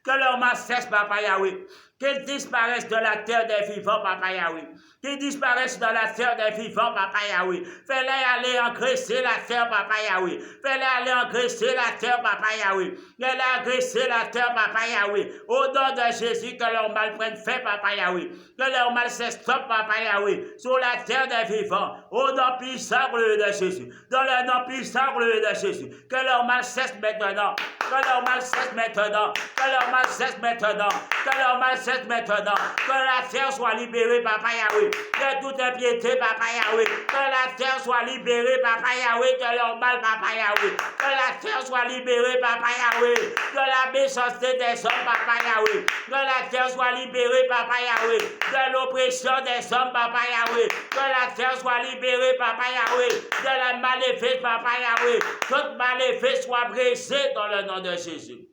Que leur main cesse, papa Yahweh. qu'ils disparaissent de la terre des vivants, Papa Yahweh. Qu'ils disparaissent de la terre des vivants, Papa Yahweh. Fais-les aller engraisser la terre, Papa Yahweh. Fais-les aller engraisser la terre, Papa Yahweh. Fais-les engraisser la terre, Papa Yahweh. Au nom de Jésus, que leur mal prenne fin, Papa Yahweh. Que leur mal s'estoppe, Papa Yahweh, sur la terre des vivants. Au nom puissant de Jésus. Dans le nom puissant de Jésus. Que leur mal cesse maintenant. Que leur mal cesse maintenant. Que leur mal cesse maintenant. Que leur mal cesse maintenant. Que la terre soit libérée, Papa Yahweh, de toute impiété, Papa Yahweh. Que la terre soit libérée, Papa Yahweh, de leur mal, Papa Yahweh. Que la terre soit libérée, Papa Yahweh, de la méchanceté des hommes, Papa Yahweh. Que la terre soit libérée, Papa Yahweh, de l'oppression des hommes, Papa Yahweh. Que la terre soit libérée, Papa Yahweh, de la maléfice, Papa Yahweh. Toute maléfice soit brisée dans le nom de Jésus.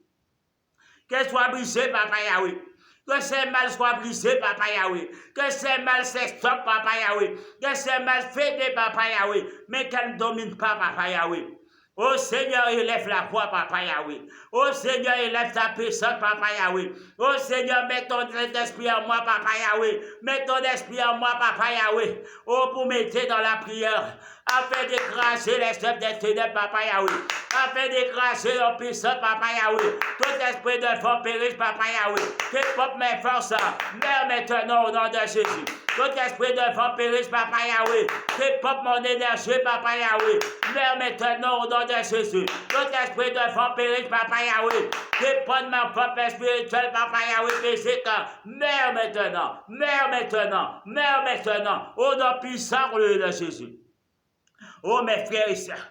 Qu'elle soit brisée, Papa Yahweh. Que ces mal soient brisés, Papa Yahweh. Que ces mal s'estoppent, Papa Yahweh. Que ces mal fédés, Papa Yahweh. Mais qu'elles ne dominent pas, Papa Yahweh. Oh Seigneur, élève la voix, Papa Yahweh. Oh Seigneur, élève ta puissance, Papa Yahweh. Oh Seigneur, mets ton esprit en moi, Papa Yahweh. Mets ton esprit en moi, Papa Yahweh. Oh, pour m'aider dans la prière, afin d'écraser les œuvres des ténèbres, Papa Yahweh. Afin d'écraser leur puissance, Papa Yahweh. Tout esprit de fort périsse, Papa Yahweh. Que peuple mes forces, meurs maintenant au nom de Jésus. Tout esprit de fort périsse, Papa Yahweh. Que peuple mon énergie, Papa Yahweh. Meurs maintenant au nom de Jésus. Tout esprit de fort périsse, Papa Yahweh. Que prenne mon peuple spirituel, Papa Yahweh, physique. Meurs maintenant. Meurs maintenant. Meurs maintenant. Au nom puissant de Jésus. Oh mes frères et sœurs,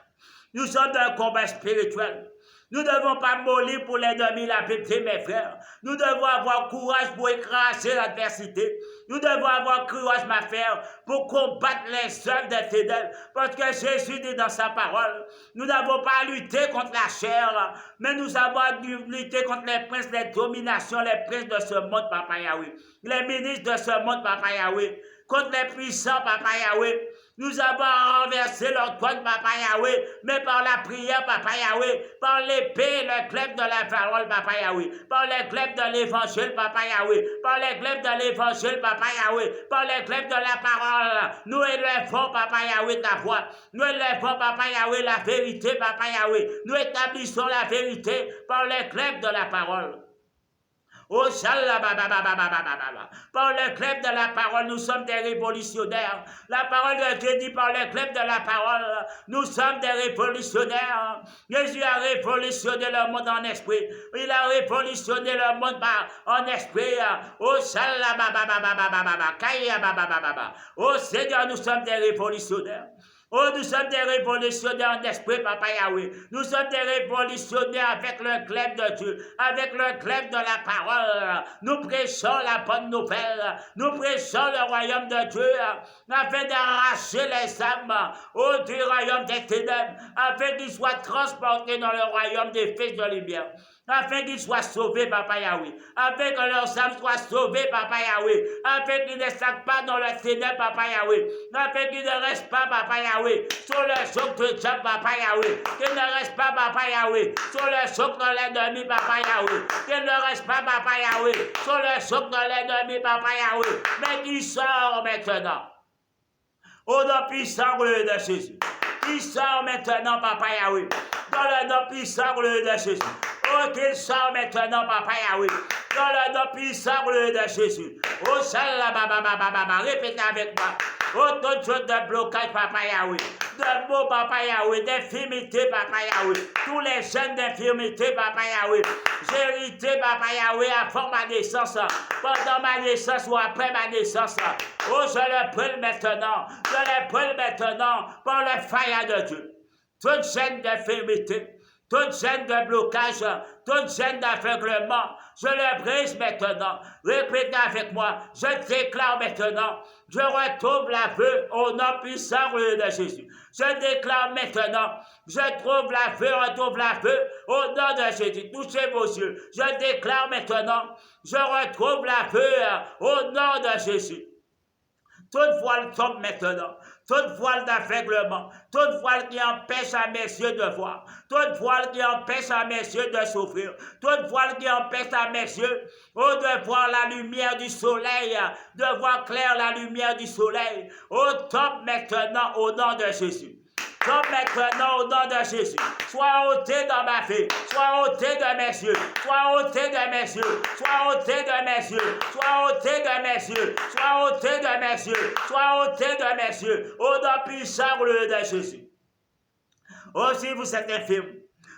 nous sommes dans un combat spirituel. Nous ne devons pas mourir pour l'ennemi, la Bible dit, mes frères. Nous devons avoir courage pour écraser l'adversité. Nous devons avoir courage, ma frère, pour combattre les œuvres des ténèbres. Parce que Jésus dit dans sa parole, nous n'avons pas à lutter contre la chair, mais nous avons à lutter contre les princes, les dominations, les princes de ce monde, Papa Yahweh. Les ministres de ce monde, Papa Yahweh. Contre les puissants, Papa Yahweh. Nous avons renversé leur trône, Papa Yahweh, mais par la prière, Papa Yahweh, par l'épée, le glaive de la parole, Papa Yahweh, par le glaive de l'évangile, Papa Yahweh, par le glaive de l'évangile, Papa Yahweh, par le glaive de la parole, nous élevons, Papa Yahweh, ta voix, nous élevons, Papa Yahweh, la vérité, Papa Yahweh, nous établissons la vérité par le glaive de la parole. Oh, par le glaive de la parole, nous sommes des révolutionnaires. La parole de Dieu dit par le glaive de la parole, nous sommes des révolutionnaires. Jésus a révolutionné le monde en esprit. Il a révolutionné le monde en esprit. Oh, oh Seigneur, nous sommes des révolutionnaires. Oh, nous sommes des révolutionnaires en esprit, Papa Yahweh. Nous sommes des révolutionnaires avec le glaive de Dieu, avec le glaive de la parole. Nous prêchons la bonne nouvelle. Nous prêchons le royaume de Dieu afin d'arracher les âmes du royaume des ténèbres, afin qu'ils soient transportés dans le royaume des fils de lumière. Afin qu'ils soient sauvés, Papa Yahweh. Afin que leurs âmes soient sauvées, Papa Yahweh. Afin qu'ils ne s'accrochent pas dans le ténèbre, Papa Yahweh. Afin qu'ils ne restent pas, Papa Yahweh, sur le choc de Dieu, Papa Yahweh. Qu'ils ne restent pas, Papa Yahweh, sur le choc de l'ennemi, Papa Yahweh. Qu'ils ne restent pas, Papa Yahweh, sur le choc de l'ennemi, Papa Yahweh. Mais qu'ils sortent maintenant. Au nom puissant de Jésus. Qu'ils sortent maintenant, Papa Yahweh. Dans le nom puissant de Jésus. Oh, qu'il sort maintenant, Papa Yahweh. Dans le nom puissant de Jésus. Oh, répétez avec moi. Oh, toute chose de blocage, Papa Yahweh. De mots, Papa Yahweh. D'infirmité, Papa Yahweh. Tous les jeunes d'infirmité, Papa Yahweh. J'ai hérité, Papa Yahweh, avant ma naissance. Pendant ma naissance ou après ma naissance. Oh, je le brûle maintenant. Je le brûle maintenant par le feu de Dieu. Toute chaîne d'infirmité. Toute gêne de blocage, toute gêne d'aveuglement, je le brise maintenant. Répétez avec moi, je déclare maintenant, je retrouve la vue au nom puissant de Jésus. Je déclare maintenant, je trouve la vue, retrouve la vue au nom de Jésus. Touchez vos yeux. Je déclare maintenant, je retrouve la vue au nom de Jésus. toute voile tombe maintenant, toute voile d'aveuglement, toute voile qui empêche à mes yeux de voir, toute voile qui empêche à mes yeux de souffrir, toute voile qui empêche à mes yeux de voir la lumière du soleil, de voir clair la lumière du soleil, tombe maintenant au nom de Jésus. Tombe maintenant au nom de Jésus. Sois ôté dans ma vie. Sois ôté de mes yeux. Sois ôté de mes yeux. Sois ôté de mes yeux. Sois ôté de mes yeux. Sois ôté de mes yeux. Sois ôté de mes yeux. Au nom puissant de Jésus. Oh, si vous êtes infirme.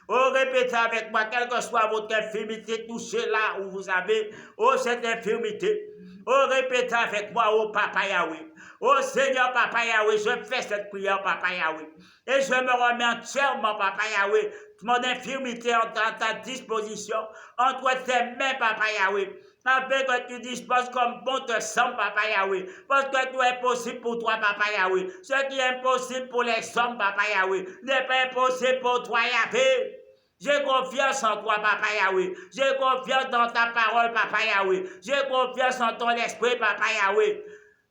Oh, répétez avec moi, quelle que soit votre infirmité, touchez là où vous avez, cette infirmité. Oh, répétez avec moi, Papa Yahweh. Oh Seigneur, Papa Yahweh, je fais cette prière, Papa Yahweh. Et je me remets entièrement, Papa Yahweh, mon infirmité entre ta disposition, entre tes mains, Papa Yahweh. Afin que tu disposes comme bon te semble, Papa Yahweh. Parce que tout est possible pour toi, Papa Yahweh. Ce qui est impossible pour les hommes, Papa Yahweh, n'est pas impossible pour toi, Yahweh. J'ai confiance en toi, Papa Yahweh. J'ai confiance dans ta parole, Papa Yahweh. J'ai confiance en ton esprit, Papa Yahweh.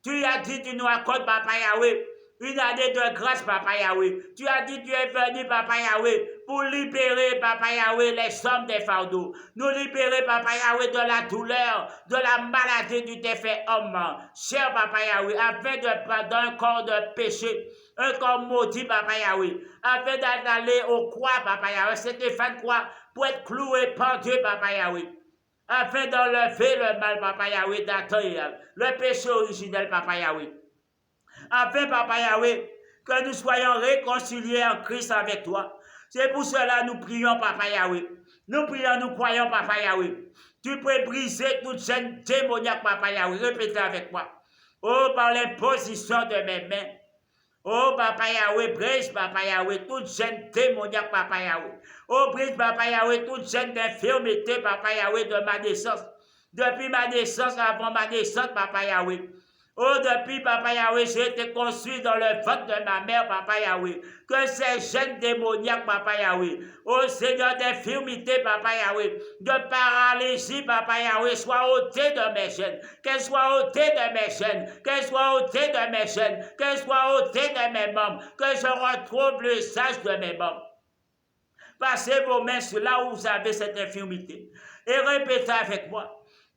Tu as dit, tu nous accordes, Papa Yahweh, une année de grâce, Papa Yahweh. Tu as dit, tu es venu, Papa Yahweh, pour libérer, Papa Yahweh, les hommes des fardeaux. Nous libérer, Papa Yahweh, de la douleur, de la maladie du défait homme. Cher Papa Yahweh, afin d'un corps de péché, un corps maudit, Papa Yahweh, afin d'aller au croix, Papa Yahweh, Stéphane croix, pour être cloué, pendu, Papa Yahweh. Afin d'enlever le mal, Papa Yahweh, le péché originel, Papa Yahweh. Afin, Papa Yahweh, que nous soyons réconciliés en Christ avec toi. C'est pour cela que nous prions, Papa Yahweh. Nous prions, nous croyons, Papa Yahweh. Tu peux briser toute chaîne démoniaque, Papa Yahweh. Répétez avec moi. Oh, par l'imposition de mes mains. Oh, Papa Yahweh, brise, Papa Yahweh, toute chaîne démoniaque, Papa Yahweh. Oh, brise, Papa Yahweh, toute chaîne d'infirmité, Papa Yahweh, de ma naissance. Depuis ma naissance, avant ma naissance, Papa Yahweh. Oh, depuis, Papa Yahweh, j'ai été conçu dans le ventre de ma mère, Papa Yahweh. Que ces gènes démoniaques, Papa Yahweh. Oh, Seigneur, d'infirmité, Papa Yahweh. De paralysie, Papa Yahweh, soient ôtées de mes gènes. Qu'elles soient ôtées de mes gènes. Qu'elles soient ôtées de mes gènes. Qu'elles soient ôtées de mes membres. Que je retrouve le sage de mes membres. Passez vos mains sur là où vous avez cette infirmité. Et répétez avec moi.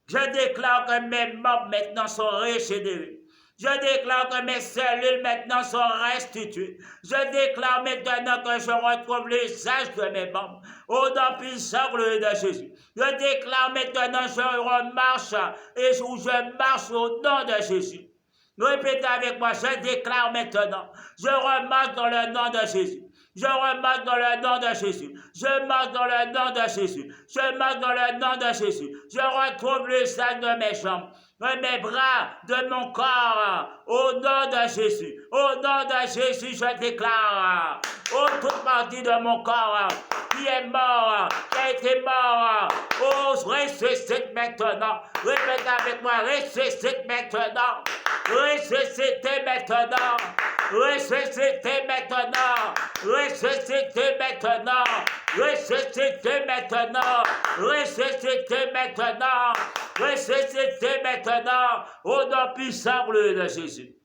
Je déclare que mes membres maintenant sont régénérés. Je déclare que mes cellules maintenant sont restituées. Je déclare maintenant que je retrouve l'usage de mes membres. Au nom puissant de Jésus. Je déclare maintenant que je remarche et où je marche au nom de Jésus. Répétez avec moi, je déclare maintenant. Je remarche dans le nom de Jésus. Je remarche dans le nom de Jésus. Je marche dans le nom de Jésus. Je marche dans le nom de Jésus. Je retrouve le sang de mes jambes, de mes bras, de mon corps. Au nom de Jésus. Au nom de Jésus, je déclare. Oh, toute partie de mon corps qui est mort, qui a été mort. Oh, ressuscite maintenant. Répète avec moi, ressuscite maintenant. Ressuscitez maintenant. Ressuscitez maintenant. Ressuscitez maintenant. Ressuscitez maintenant. Ressuscitez maintenant. Ressuscitez maintenant. Au nom puissant de Jésus.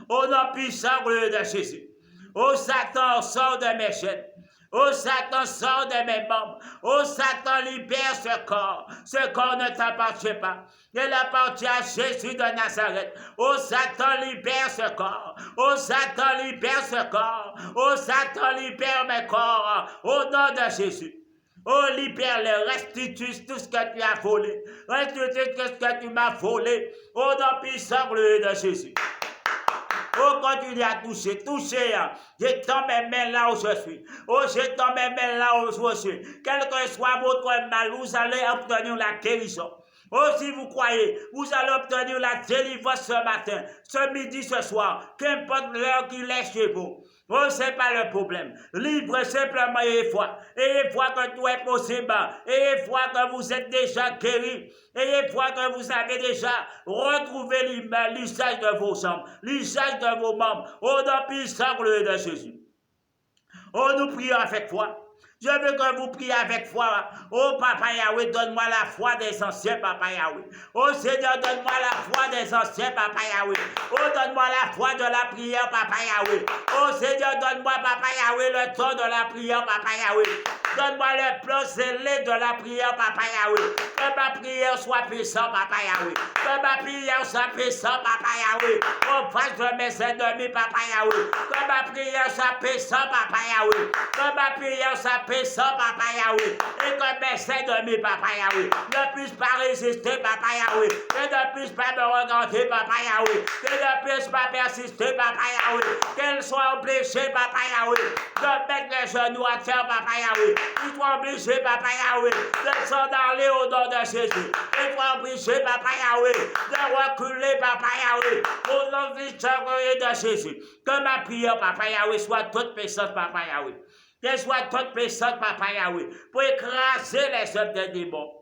Au nom puissant de Jésus. Ô Satan, sors de mes chaînes. Ô Satan, sors de mes membres. Ô Satan, libère ce corps. Ce corps ne t'appartient pas. Il appartient à Jésus de Nazareth. Ô Satan, libère ce corps. Ô Satan, libère ce corps. Ô Satan, libère mes corps. Au nom de Jésus. Oh, libère-le, restitue tout ce que tu as volé. Restitue tout ce que tu m'as volé. Au nom puissant de Jésus. Oh, continue à toucher, toucher. J'étends mes mains là où je suis. Oh, j'étends mes mains là où je suis. Quel que soit votre mal, vous allez obtenir la guérison. Oh, si vous croyez, vous allez obtenir la délivrance ce matin, ce midi, ce soir, qu'importe l'heure qu'il est chez vous. Oh, c'est pas le problème. Libre simplement et foi. Ayez foi que tout est possible. Ayez foi que vous êtes déjà guéri. Ayez foi que vous avez déjà retrouvé l'usage de vos jambes, l'usage de vos membres. Au nom puissant de Jésus. Oh, nous prions avec foi. Je veux que vous priez avec foi. Oh Papa Yahweh, donne-moi la foi des anciens, Papa Yahweh. Oh Seigneur, donne-moi la foi des anciens, Papa Yahweh. Oh, donne-moi la foi de la prière, Papa Yahweh. Oh Seigneur, donne-moi, Papa Yahweh, le temps de la prière, Papa Yahweh. Donne-moi le plan zélé de la prière, Papa Yahweh. Que ma prière soit puissante, Papa Yahweh. Que ma prière soit puissante, Papa Yahweh. En face de mes ennemis, Papa Yahweh. Que ma prière soit puissante, Papa Yahweh. Que ma prière soit puissante, Papa Yahweh. Et que mes ennemis, Papa Yahweh, ne puissent pas résister, Papa Yahweh. Que ne puissent pas me regarder, Papa Yahweh. Que ne puissent pas persister, Papa Yahweh. Qu'elles soient obligées, Papa Yahweh, de mettre les genoux à terre, Papa Yahweh. Ils soient obligés, Papa Yahweh, de s'en aller au nom de Jésus. Ils soient obligés, Papa Yahweh, de reculer, Papa Yahweh, au nom de Jésus. Que ma prière, Papa Yahweh, soit toute puissante, Papa Yahweh. Qu'elle soit toute puissante, Papa Yahweh, pour écraser les œuvres des démons.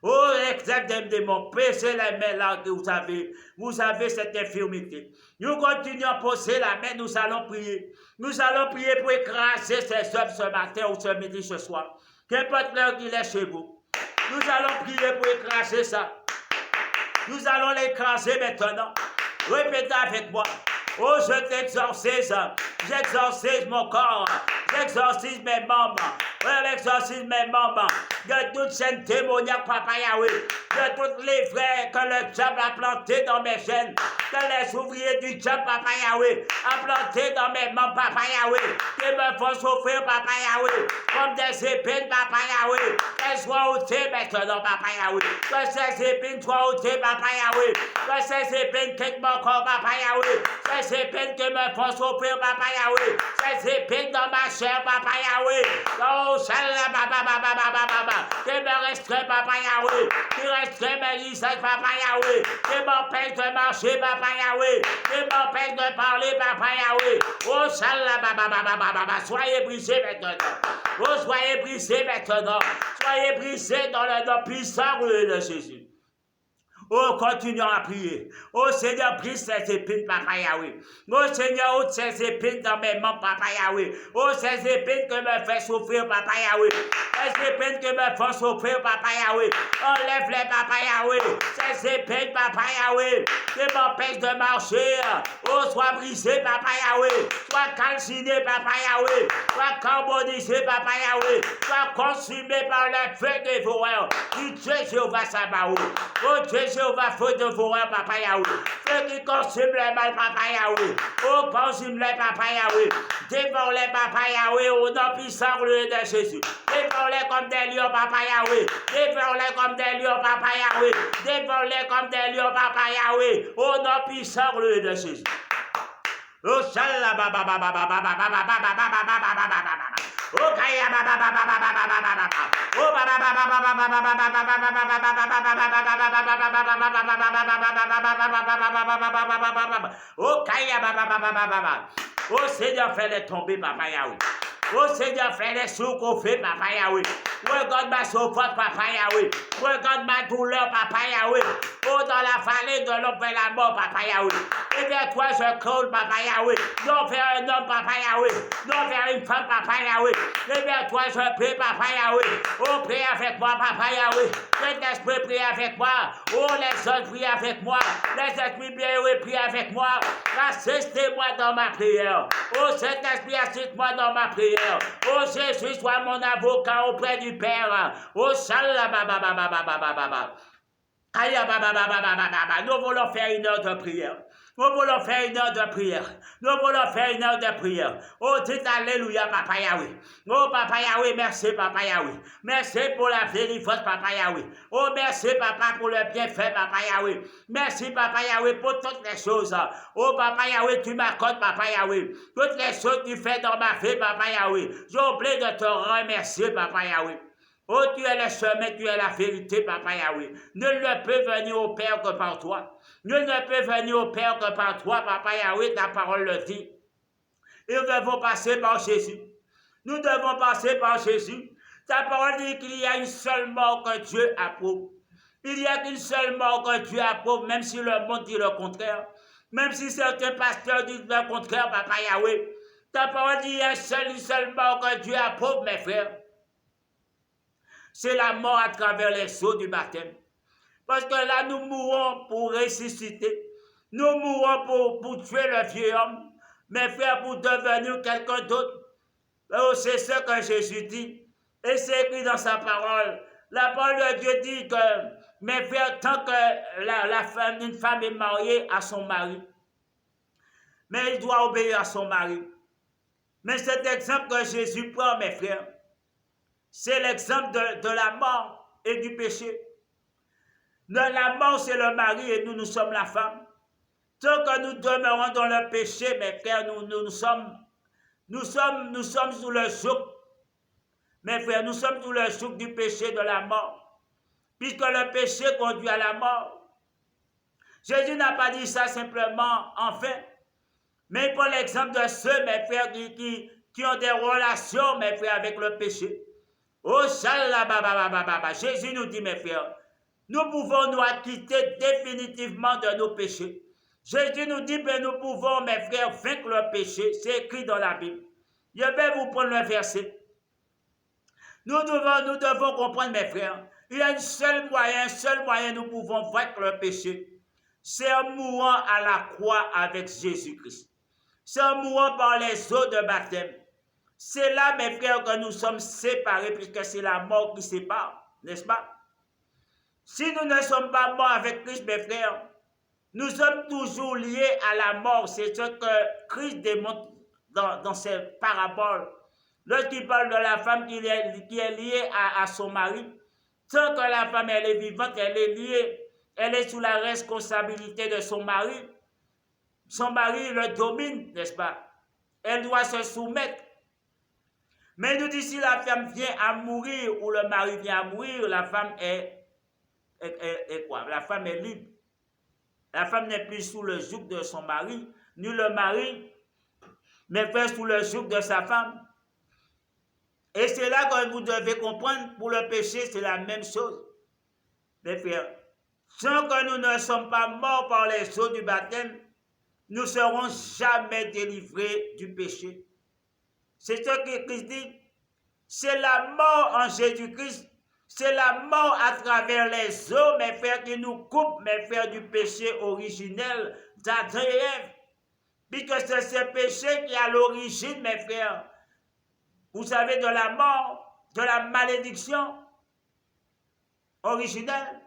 Oh, l'exemple des démons, baissez les mains là que vous avez cette infirmité. Nous continuons à poser la main, nous allons prier. Nous allons prier pour écraser ces œuvres ce matin ou ce midi, ce soir. Qu'importe l'heure qu'il est chez vous. Nous allons prier pour écraser ça. Nous allons l'écraser maintenant. Répétez avec moi. Oh, je t'exorcise. J'exorcise mon corps. J'exorcise mes membres. J'exorcise mes membres. De toute chaîne démoniaque, Papa Yahweh. De toutes les frères que le diable a plantés dans mes chaînes. Que les ouvriers du diable, Papa Yahweh, a planté dans mes membres, Papa Yahweh. Qui me font souffrir, Papa Yahweh. Comme des épines, Papa Yahweh. Qu'elles soient ôtées maintenant, Papa Yahweh. Que ces épines soient ôtées, Papa Yahweh. Que ces épines quittent mon corps, Papa Yahweh. Ces épines qui me font souffrir, Papa Yahweh. Ces épines dans ma chair, Papa Yahweh. Oh, celle-là, qui me restreint, Papa Yahweh. Qui restreint mes lisages, Papa Yahweh. Qui m'empêche de marcher, Papa Yahweh. Qui m'empêche de parler, Papa Yahweh. Oh, celle-là, soyez brisés maintenant. Oh, soyez brisés maintenant. Soyez brisés dans le nom puissant de Jésus. Oh, continuons à prier. Oh, Seigneur, brise ces épines, Papa Yahweh. Oh, Seigneur, ôte ces épines dans mes mains, Papa Yahweh. Oh, ces épines que me fait souffrir, Papa Yahweh. Ces épines que me font souffrir, Papa Yahweh. Enlève-les, Papa Yahweh. Ces épines, Papa Yahweh, qui m'empêchent de marcher. Oh, sois brisé, Papa Yahweh. Sois calciné, Papa Yahweh. Sois carbonisé, Papa Yahweh. Sois consumé par le feu dévoreur du Dieu Jéhovah Sabaoth. Oh, Dieu Jéhovah, feu dévoreur, Papa Yahweh. Feu qui consume les mal, Papa Yahweh. Oh, consume-les, Papa Yahweh. Dévore-les, Papa Yahweh, au nom puissant de Jésus. Dévore-les comme des lions, Papa Yahweh. Dévore-les comme des lions, Papa Yahweh. Dévore-les comme des lions, Papa Yahweh. Au nom puissant de Jésus. Oh, shala ba ba ba ba ba ba ba ba ba ba ba ba ba ba ba ba ba. Oh, kaya ba ba ba ba ba ba ba ba ba ba. Oh, ba ba ba ba ba ba ba ba ba ba ba ba ba ba ba ba ba. Oh, kaya ba ba ba ba ba ba ba. Oh, Seigneur, fais-les tomber, Papa Yahweh. Oh Seigneur, fais les sourds qu'on fait, Papa Yahweh. Regarde ma souffrance, Papa Yahweh. Regarde ma douleur, Papa Yahweh. Oh, dans la vallée de l'ombre et la mort, Papa Yahweh. Et vers toi, je coule, Papa Yahweh. Non vers un homme, Papa Yahweh. Non vers une femme, Papa Yahweh. Et vers toi, je prie, Papa Yahweh. Oh, prie avec moi, Papa Yahweh. Saint-Esprit, prie avec moi. Oh, les autres, prie avec moi. Les esprits bien-aimés, prie avec moi. Assistez-moi dans ma prière. Oh, Saint-Esprit, assiste-moi dans ma prière. Oh Jésus, sois mon avocat auprès du Père. Oh nous voulons faire une heure de prière. Nous voulons faire une heure de prière. Nous voulons faire une heure de prière. Oh, dites Alléluia, Papa Yahweh. Oh, Papa Yahweh, merci, Papa Yahweh. Merci pour la délivrance, Papa Yahweh. Oh, merci, Papa, pour le bienfait, Papa Yahweh. Merci, Papa Yahweh, pour toutes les choses. Oh, Papa Yahweh, tu m'accordes, Papa Yahweh. Toutes les choses que tu fais dans ma vie, Papa Yahweh. J'ai oublié de te remercier, Papa Yahweh. Oh, tu es le chemin, tu es la vérité, Papa Yahweh. Nul ne peut venir au Père que par toi. Nul ne peut venir au Père que par toi, Papa Yahweh, ta parole le dit. Et nous devons passer par Jésus. Nous devons passer par Jésus. Ta parole dit qu'il y a une seule mort que Dieu approuve. Il n'y a qu'une seule mort que Dieu approuve, même si le monde dit le contraire. Même si certains pasteurs disent le contraire, Papa Yahweh. Ta parole dit, il y a une seule mort que Dieu approuve, mes frères. C'est la mort à travers les eaux du baptême. Parce que là, nous mourons pour ressusciter. Nous mourons pour tuer le vieux homme. Mes frères, pour devenir quelqu'un d'autre. C'est ce que Jésus dit. Et c'est écrit dans sa parole. La parole de Dieu dit que, mes frères, tant que une femme est mariée à son mari, mais il doit obéir à son mari. Mais cet exemple que Jésus prend, mes frères, c'est l'exemple de la mort et du péché. La mort, c'est le mari et nous sommes la femme. Tant que nous demeurons dans le péché, mes frères, nous sommes sous le joug. Mes frères, nous sommes sous le joug du péché de la mort. Puisque le péché conduit à la mort. Jésus n'a pas dit ça simplement enfin. Mais il prend l'exemple de ceux, mes frères, qui ont des relations, mes frères, avec le péché. Oh, shalabababababa. Jésus nous dit, mes frères, nous pouvons nous acquitter définitivement de nos péchés. Jésus nous dit que nous pouvons, mes frères, vaincre le péché. C'est écrit dans la Bible. Je vais vous prendre le verset. Nous devons comprendre, mes frères, il y a un seul moyen, nous pouvons vaincre le péché. C'est en mourant à la croix avec Jésus-Christ. C'est en mourant par les eaux de baptême. C'est là, mes frères, que nous sommes séparés, puisque c'est la mort qui sépare, n'est-ce pas? Si nous ne sommes pas morts avec Christ, mes frères, nous sommes toujours liés à la mort. C'est ce que Christ démontre dans ses paraboles. Lorsqu'il parle de la femme qui est liée à son mari, tant que la femme elle est vivante, elle est liée, elle est sous la responsabilité de son mari. Son mari le domine, n'est-ce pas? Elle doit se soumettre. Mais nous dit, si la femme vient à mourir ou le mari vient à mourir, la femme est quoi? La femme est libre. La femme n'est plus sous le joug de son mari, ni le mari n'est pas sous le joug de sa femme. Et c'est là que vous devez comprendre, pour le péché, c'est la même chose. Mes frères, tant que nous ne sommes pas morts par les eaux du baptême, nous ne serons jamais délivrés du péché. C'est ce que Christ dit. C'est la mort en Jésus-Christ. C'est la mort à travers les eaux, mes frères, qui nous coupe, mes frères, du péché originel d'Adam et Ève. Puisque c'est ce péché qui est à l'origine, mes frères, vous savez, de la mort, de la malédiction originelle.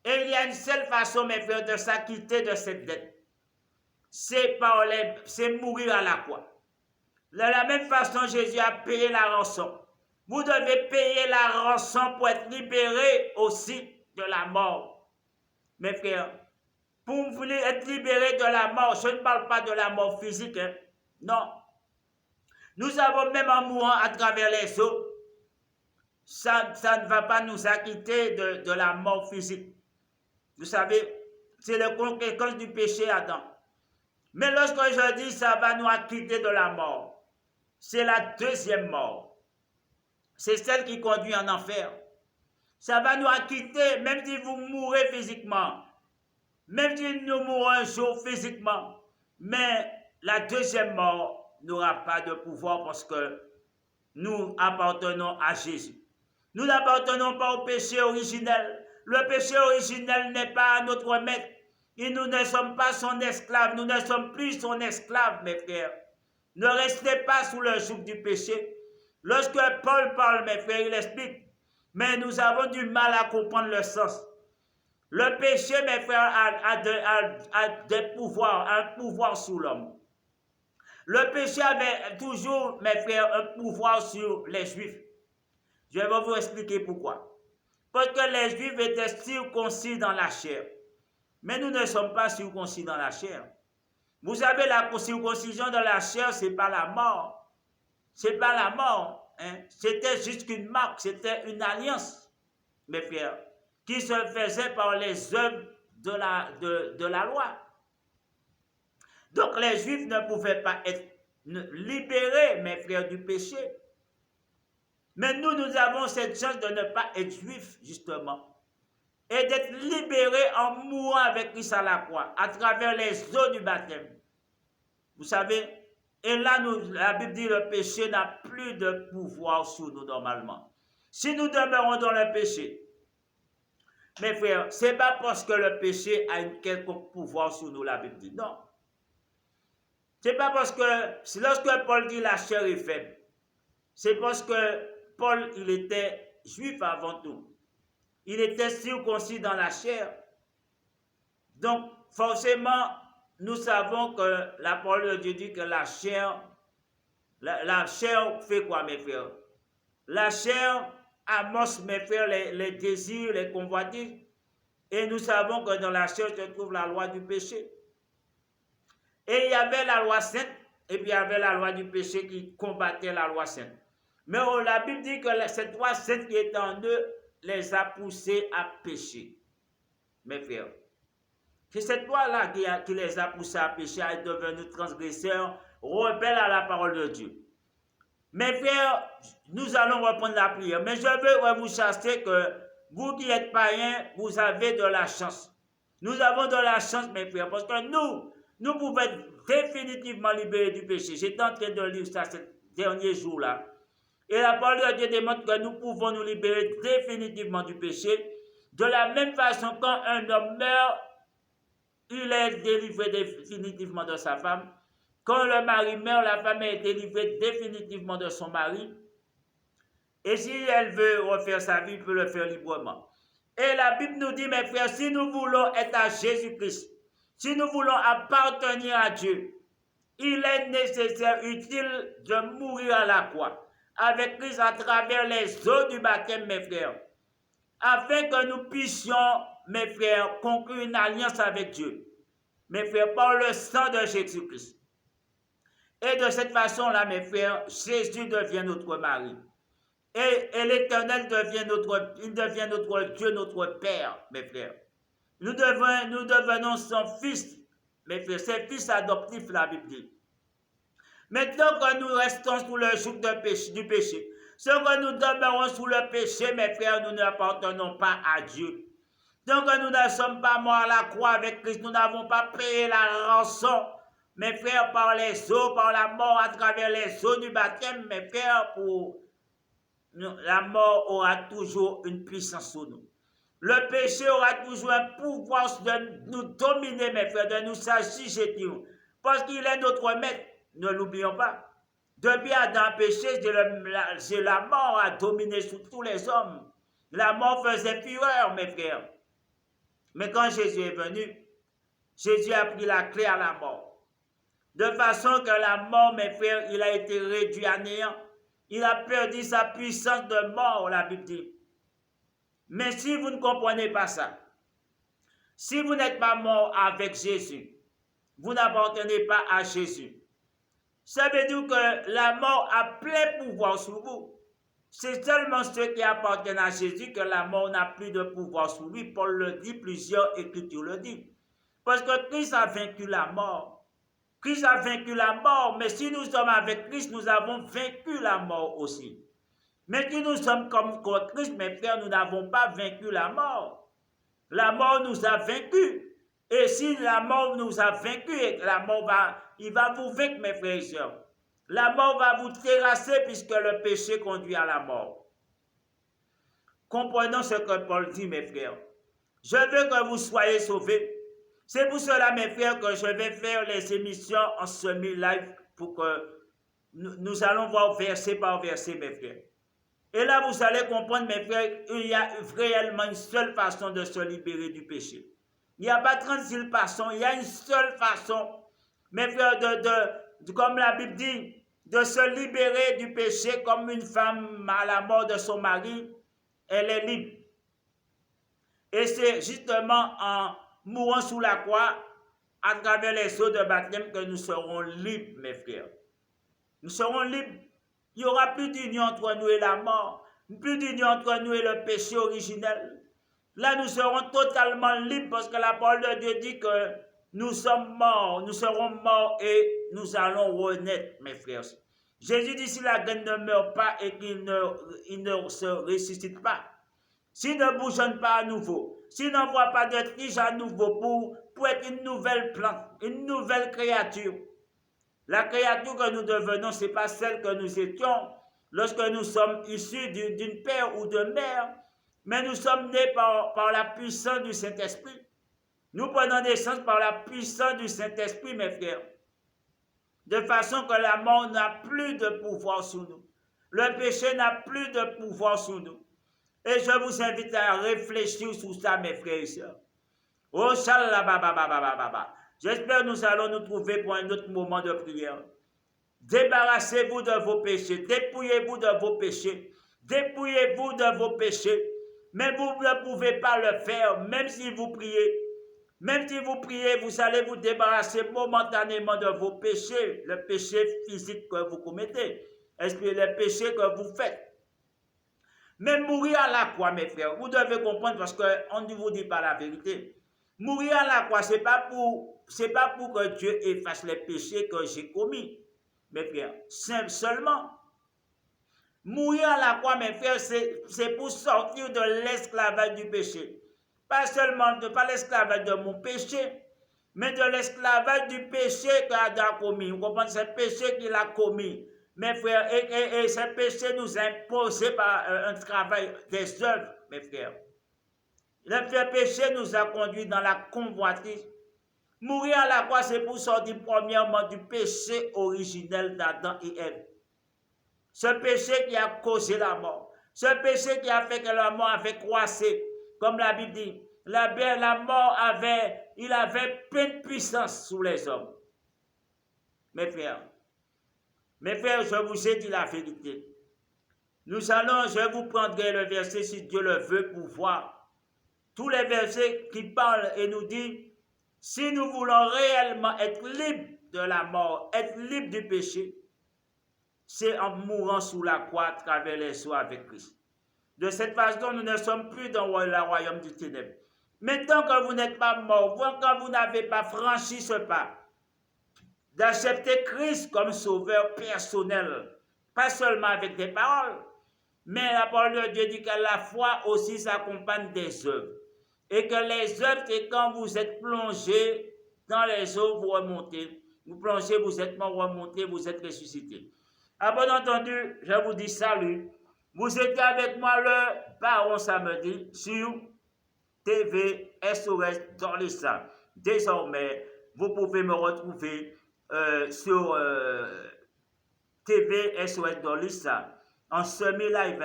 Et il y a une seule façon, mes frères, de s'acquitter de cette dette. C'est mourir à la croix. De la même façon, Jésus a payé la rançon. Vous devez payer la rançon pour être libéré aussi de la mort. Mes frères, pour vous être libéré de la mort, je ne parle pas de la mort physique, hein. Non. Nous avons même en mourant à travers les eaux, ça ne va pas nous acquitter de la mort physique. Vous savez, c'est la conséquence du péché Adam. Mais lorsque je dis ça va nous acquitter de la mort, c'est la deuxième mort. C'est celle qui conduit en enfer. Ça va nous acquitter, même si vous mourrez physiquement, même si nous mourrons un jour physiquement, mais la deuxième mort n'aura pas de pouvoir parce que nous appartenons à Jésus. Nous n'appartenons pas au péché originel. Le péché originel n'est pas notre maître. Et nous ne sommes pas son esclave. Nous ne sommes plus son esclave, mes frères. Ne restez pas sous le joug du péché. Lorsque Paul parle, mes frères, il explique. Mais nous avons du mal à comprendre le sens. Le péché, mes frères, a des pouvoirs, un pouvoir sur l'homme. Le péché avait toujours, mes frères, un pouvoir sur les Juifs. Je vais vous expliquer pourquoi. Parce que les Juifs étaient circoncis dans la chair. Mais nous ne sommes pas circoncis dans la chair. Vous savez, la circoncision dans la chair, ce n'est pas la mort. Ce n'est pas la mort. Hein? C'était juste une marque, c'était une alliance, mes frères, qui se faisait par les œuvres de la loi. Donc les Juifs ne pouvaient pas être libérés, mes frères, du péché. Mais nous avons cette chance de ne pas être juifs, justement. Et d'être libérés en mourant avec Christ à la croix, à travers les eaux du baptême. Vous savez, Et là, la Bible dit que le péché n'a plus de pouvoir sur nous normalement. Si nous demeurons dans le péché, mes frères, ce n'est pas parce que le péché a un quelconque pouvoir sur nous, la Bible dit. Non. Ce n'est pas parce que, lorsque Paul dit la chair est faible, c'est parce que Paul, il était juif avant tout. Il était circoncis dans la chair. Donc, forcément, nous savons que la parole de Dieu dit que la chair fait quoi, mes frères? La chair amorce, mes frères, les désirs, les convoitises. Et nous savons que dans la chair se trouve la loi du péché. Et il y avait la loi sainte, et puis il y avait la loi du péché qui combattait la loi sainte. Mais la Bible dit que cette loi sainte qui est en eux les a poussés à pécher. Mes frères, c'est cette loi-là qui les a poussés à pécher, à être devenus transgresseurs, rebelles à la parole de Dieu. Mes frères, nous allons reprendre la prière. Mais je veux vous chasser que vous qui êtes païens, vous avez de la chance. Nous avons de la chance, mes frères, parce que nous pouvons être définitivement libérés du péché. J'étais en train de lire ça ces derniers jours-là. Et la parole de Dieu démontre que nous pouvons nous libérer définitivement du péché. De la même façon, quand un homme meurt, il est délivré définitivement de sa femme. Quand le mari meurt, la femme est délivrée définitivement de son mari. Et si elle veut refaire sa vie, elle peut le faire librement. Et la Bible nous dit, mes frères, si nous voulons être à Jésus-Christ, si nous voulons appartenir à Dieu, il est nécessaire, utile de mourir à la croix avec Christ à travers les eaux du baptême, mes frères, afin que nous puissions, mes frères, conclure une alliance avec Dieu, mes frères, par le sang de Jésus-Christ. Et de cette façon-là, mes frères, Jésus devient notre mari. Et l'Éternel devient notre Dieu, notre Père, mes frères. Nous devenons son fils, mes frères, ses fils adoptifs, la Bible dit. Maintenant que nous restons sous le joug du péché, ce que nous demeurons sous le péché, mes frères, nous n'appartenons pas à Dieu. Donc nous ne sommes pas morts à la croix avec Christ, nous n'avons pas payé la rançon, mes frères, par les eaux, par la mort, à travers les eaux du baptême, mes frères, la mort aura toujours une puissance sur nous. Le péché aura toujours un pouvoir de nous dominer, mes frères, de nous s'agiter, parce qu'il est notre maître. Ne l'oublions pas. Depuis Adam péché, c'est la mort a dominé sur tous les hommes. La mort faisait fureur, mes frères. Mais quand Jésus est venu, Jésus a pris la clé à la mort. De façon que la mort, mes frères, il a été réduit à néant. Il a perdu sa puissance de mort, la Bible dit. Mais si vous ne comprenez pas ça, si vous n'êtes pas mort avec Jésus, vous n'appartenez pas à Jésus. Ça veut dire que la mort a plein pouvoir sur vous. C'est seulement ceux qui appartiennent à Jésus que la mort n'a plus de pouvoir sur lui. Paul le dit, plusieurs écritures le disent. Parce que Christ a vaincu la mort. Christ a vaincu la mort, mais si nous sommes avec Christ, nous avons vaincu la mort aussi. Mais si nous sommes comme Christ, mes frères, nous n'avons pas vaincu la mort. La mort nous a vaincus. Et si la mort nous a vaincus, la mort il va vous vaincre, mes frères et sœurs. La mort va vous terrasser puisque le péché conduit à la mort. Comprenons ce que Paul dit, mes frères. Je veux que vous soyez sauvés. C'est pour cela, mes frères, que je vais faire les émissions en semi-live pour que nous allons voir verset par verset, mes frères. Et là, vous allez comprendre, mes frères, il y a réellement une seule façon de se libérer du péché. Il n'y a pas 36 façons, il y a une seule façon, mes frères, comme la Bible dit, de se libérer du péché comme une femme à la mort de son mari, elle est libre. Et c'est justement en mourant sous la croix, à travers les eaux de baptême, que nous serons libres, mes frères. Nous serons libres. Il n'y aura plus d'union entre nous et la mort, plus d'union entre nous et le péché originel. Là, nous serons totalement libres parce que la parole de Dieu dit que nous sommes morts, nous serons morts et nous allons renaître, mes frères. Jésus dit si la graine ne meurt pas et qu'il ne se ressuscite pas, s'il ne bougeonne pas à nouveau, s'il n'envoie pas de tige à nouveau pour être une nouvelle plante, une nouvelle créature, La créature que nous devenons, ce n'est pas celle que nous étions lorsque nous sommes issus d'une père ou d'une mère, mais nous sommes nés par la puissance du Saint-Esprit. Nous prenons naissance par la puissance du Saint-Esprit, mes frères, de façon que la mort n'a plus de pouvoir sur nous. Le péché n'a plus de pouvoir sur nous. Et je vous invite à réfléchir sur ça, mes frères et sœurs. Oh, shalababababababa. J'espère que nous allons nous trouver pour un autre moment de prière. Débarrassez-vous de vos péchés. Dépouillez-vous de vos péchés. Dépouillez-vous de vos péchés. Mais vous ne pouvez pas le faire, même si vous priez. Même si vous priez, vous allez vous débarrasser momentanément de vos péchés. Le péché physique que vous commettez. Est-ce que le péché que vous faites? Mais mourir à la croix, mes frères, vous devez comprendre parce qu'on ne vous dit pas la vérité. Mourir à la croix, ce n'est pas pour que Dieu efface les péchés que j'ai commis, mes frères. Seulement, mourir à la croix, mes frères, c'est pour sortir de l'esclavage du péché. Pas seulement pas l'esclavage de mon péché, mais de l'esclavage du péché qu'Adam a commis. Vous comprenez, c'est le péché qu'il a commis. Mes frères, et ce péché nous a imposé par un travail des œuvres, mes frères. Le péché nous a conduits dans la convoitise. Mourir à la croix, c'est pour sortir premièrement du péché originel d'Adam et Ève. Ce péché qui a causé la mort. Ce péché qui a fait que la mort avait croissé. Comme la Bible dit, la mort avait pleine puissance sur les hommes. Mes frères, je vous ai dit la vérité. Je vous prendrai le verset, si Dieu le veut, pour voir tous les versets qui parlent et nous disent, si nous voulons réellement être libres de la mort, être libres du péché, c'est en mourant sous la croix à travers les eaux avec Christ. De cette façon, nous ne sommes plus dans le royaume du ténèbre. Maintenant que vous n'êtes pas mort, quand vous n'avez pas franchi ce pas, d'accepter Christ comme sauveur personnel, pas seulement avec des paroles, mais la parole de Dieu dit que la foi aussi s'accompagne des œuvres. Et que les œuvres, c'est quand vous êtes plongé dans les eaux, vous remontez. Vous plongez, vous êtes mort, remontez, vous êtes ressuscité. À bon entendu, je vous dis salut. Vous étiez avec moi le Baron samedi sur TV SOS Dorlissa. Désormais, vous pouvez me retrouver sur TV SOS Dorlissa en semi-live.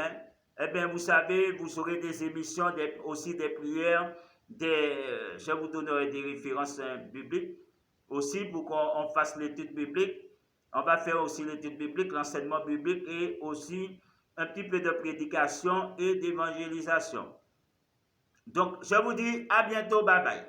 Eh bien, vous savez, vous aurez des émissions, aussi des prières, je vous donnerai des références bibliques, aussi pour qu'on fasse l'étude biblique. On va faire aussi l'étude biblique, l'enseignement biblique et aussi un petit peu de prédication et d'évangélisation. Donc, je vous dis à bientôt, bye bye.